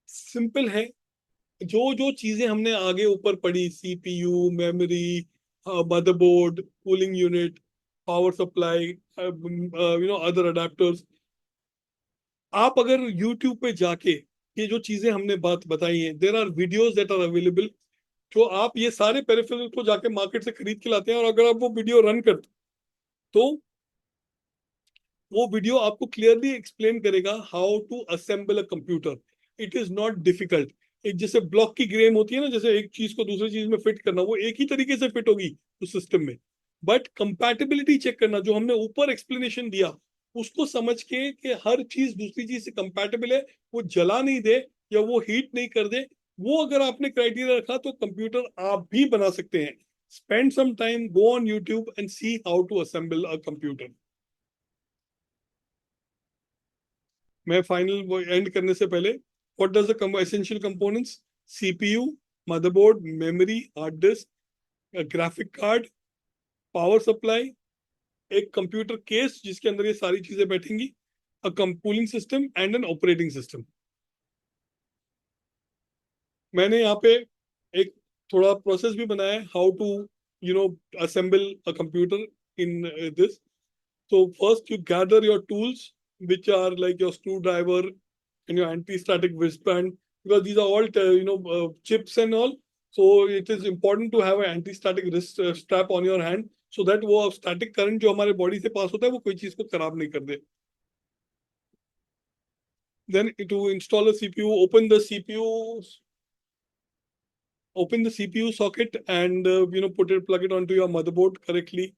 simple है. जो जो चीजें हमने आगे ऊपर पढ़ी, CPU, memory, motherboard, cooling unit, power supply, other adapters. आप अगर YouTube पे जाके ये जो चीजें हमने बात बताई हैं, there are videos that are available, जो आप ये सारे पेरिफेरल्स को जाके मार्केट से खरीद के लाते हैं, और अगर आप वो वीडियो रन करते तो वो वीडियो आपको क्लियरली एक्सप्लेन करेगा how to assemble a computer. It is not difficult. एक जैसे ब्लॉक की गेम होती है ना, जैसे एक चीज को दूसरी चीज में फिट करना, वो एक ही तरीके से फिट होगी उस सिस्टम में, बट कंपैटिबिलिटी चेक करना, जो हमने ऊपर एक्सप्लेनेशन दिया, उसको समझ के कि हर चीज दूसरी चीज से कंपैटिबल है, वो जला नहीं दे या वो हीट नहीं कर दे, वो अगर आपने क्राइटेरिया रखा तो कंप्यूटर आप भी बना सकते हैं. Spend some time, go on YouTube and see how to assemble a computer. मैं फाइनल एंड करने से पहले, what does the essential components? CPU, motherboard, memory, hard disk, graphic card, power supply, एक कंप्यूटर केस जिसके अंदर ये सारी चीजें बैठेंगी, a cooling system and an operating system. मैंने यहाँ पे एक थोड़ा प्रोसेस भी बनाया है how to assemble a computer in this. So first you gather your tools, which are like your screwdriver and your anti-static wristband, because these are all chips and all. So it is important to have an anti-static wrist strap on your hand so that वो static current जो हमारे body से pass होता है वो कोई चीज को खराब नहीं कर दे. Then to install a CPU, open the CPU socket and plug it onto your motherboard correctly.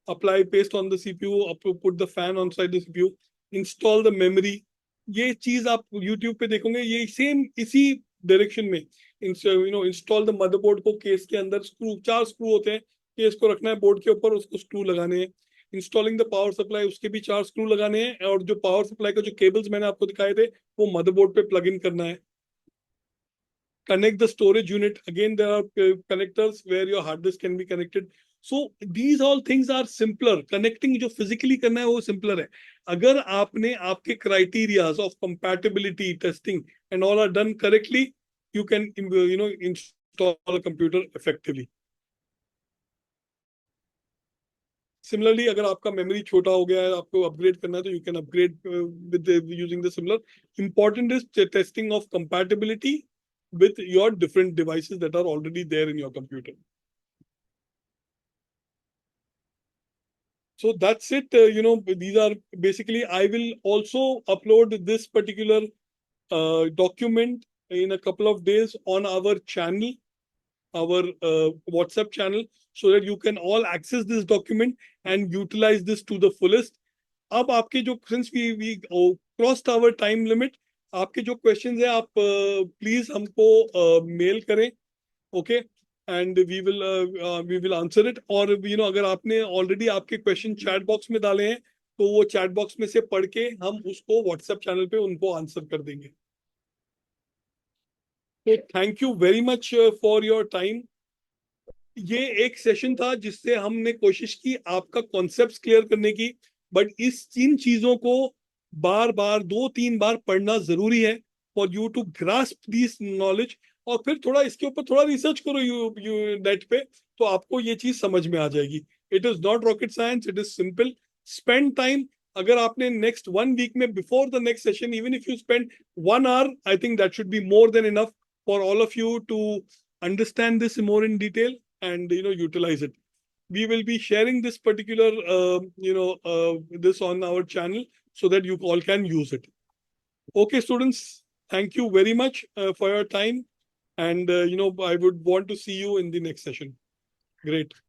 Apply paste on the CPU, put the fan on side the CPU, install the memory. ये चीज आप YouTube पे देखोगे, ये same इसी direction में. Install the motherboard को case के अंदर, स्क्रू 4 स्क्रू होते हैं, केस को रखना है बोर्ड के ऊपर, उसको स्क्रू लगाने हैं. इंस्टॉलिंग द पावर सप्लाई, उसके भी 4 स्क्रू लगाने हैं, और जो पावर सप्लाई का जो केबल्स मैंने आपको दिखाए थे वो मदरबोर्ड पे प्लग इन करना है. Connect the storage unit. Again, there are connectors where your hard disk can be connected. So these all things are simpler. Connecting जो physically करना है वो simpler है. अगर आपने आपके criterias of compatibility testing and all are done correctly, you can install a computer effectively. Similarly, अगर आपका memory छोटा हो गया है, आपको upgrade करना है, तो you can upgrade with using the similar. Important is testing of compatibility with your different devices that are already there in your computer. So that's it. These are basically, I will also upload this particular document in a couple of days on our channel, our WhatsApp channel, so that you can all access this document and utilize this to the fullest. अब आपके जो, since we crossed our time limit, आपके जो questions है आप please हमको mail करें, okay, and we will answer it. और अगर आपने already आपके question chat box में डाले हैं, तो वो chat box में से पढ़ के हम उसको WhatsApp channel पे उनको answer कर देंगे. So thank you very much for your time. ये एक सेशन था जिससे हमने कोशिश की आपका कॉन्सेप्ट क्लियर करने की, बट इस 3 चीजों को बार बार 2-3 बार पढ़ना जरूरी है for you to grasp this knowledge. और फिर थोड़ा इसके ऊपर थोड़ा रिसर्च करो यू नेट पे, तो आपको ये चीज समझ में आ जाएगी. It is not rocket science, it is simple. Spend time. अगर आपने नेक्स्ट 1 वीक में before the next session, even if you spend 1 hour, I think that should be more than enough for all of you to understand this more in detail and utilize it. We will be sharing this particular this on our channel so that you all can use it. Okay, students, thank you very much for your time, and I would want to see you in the next session. Great.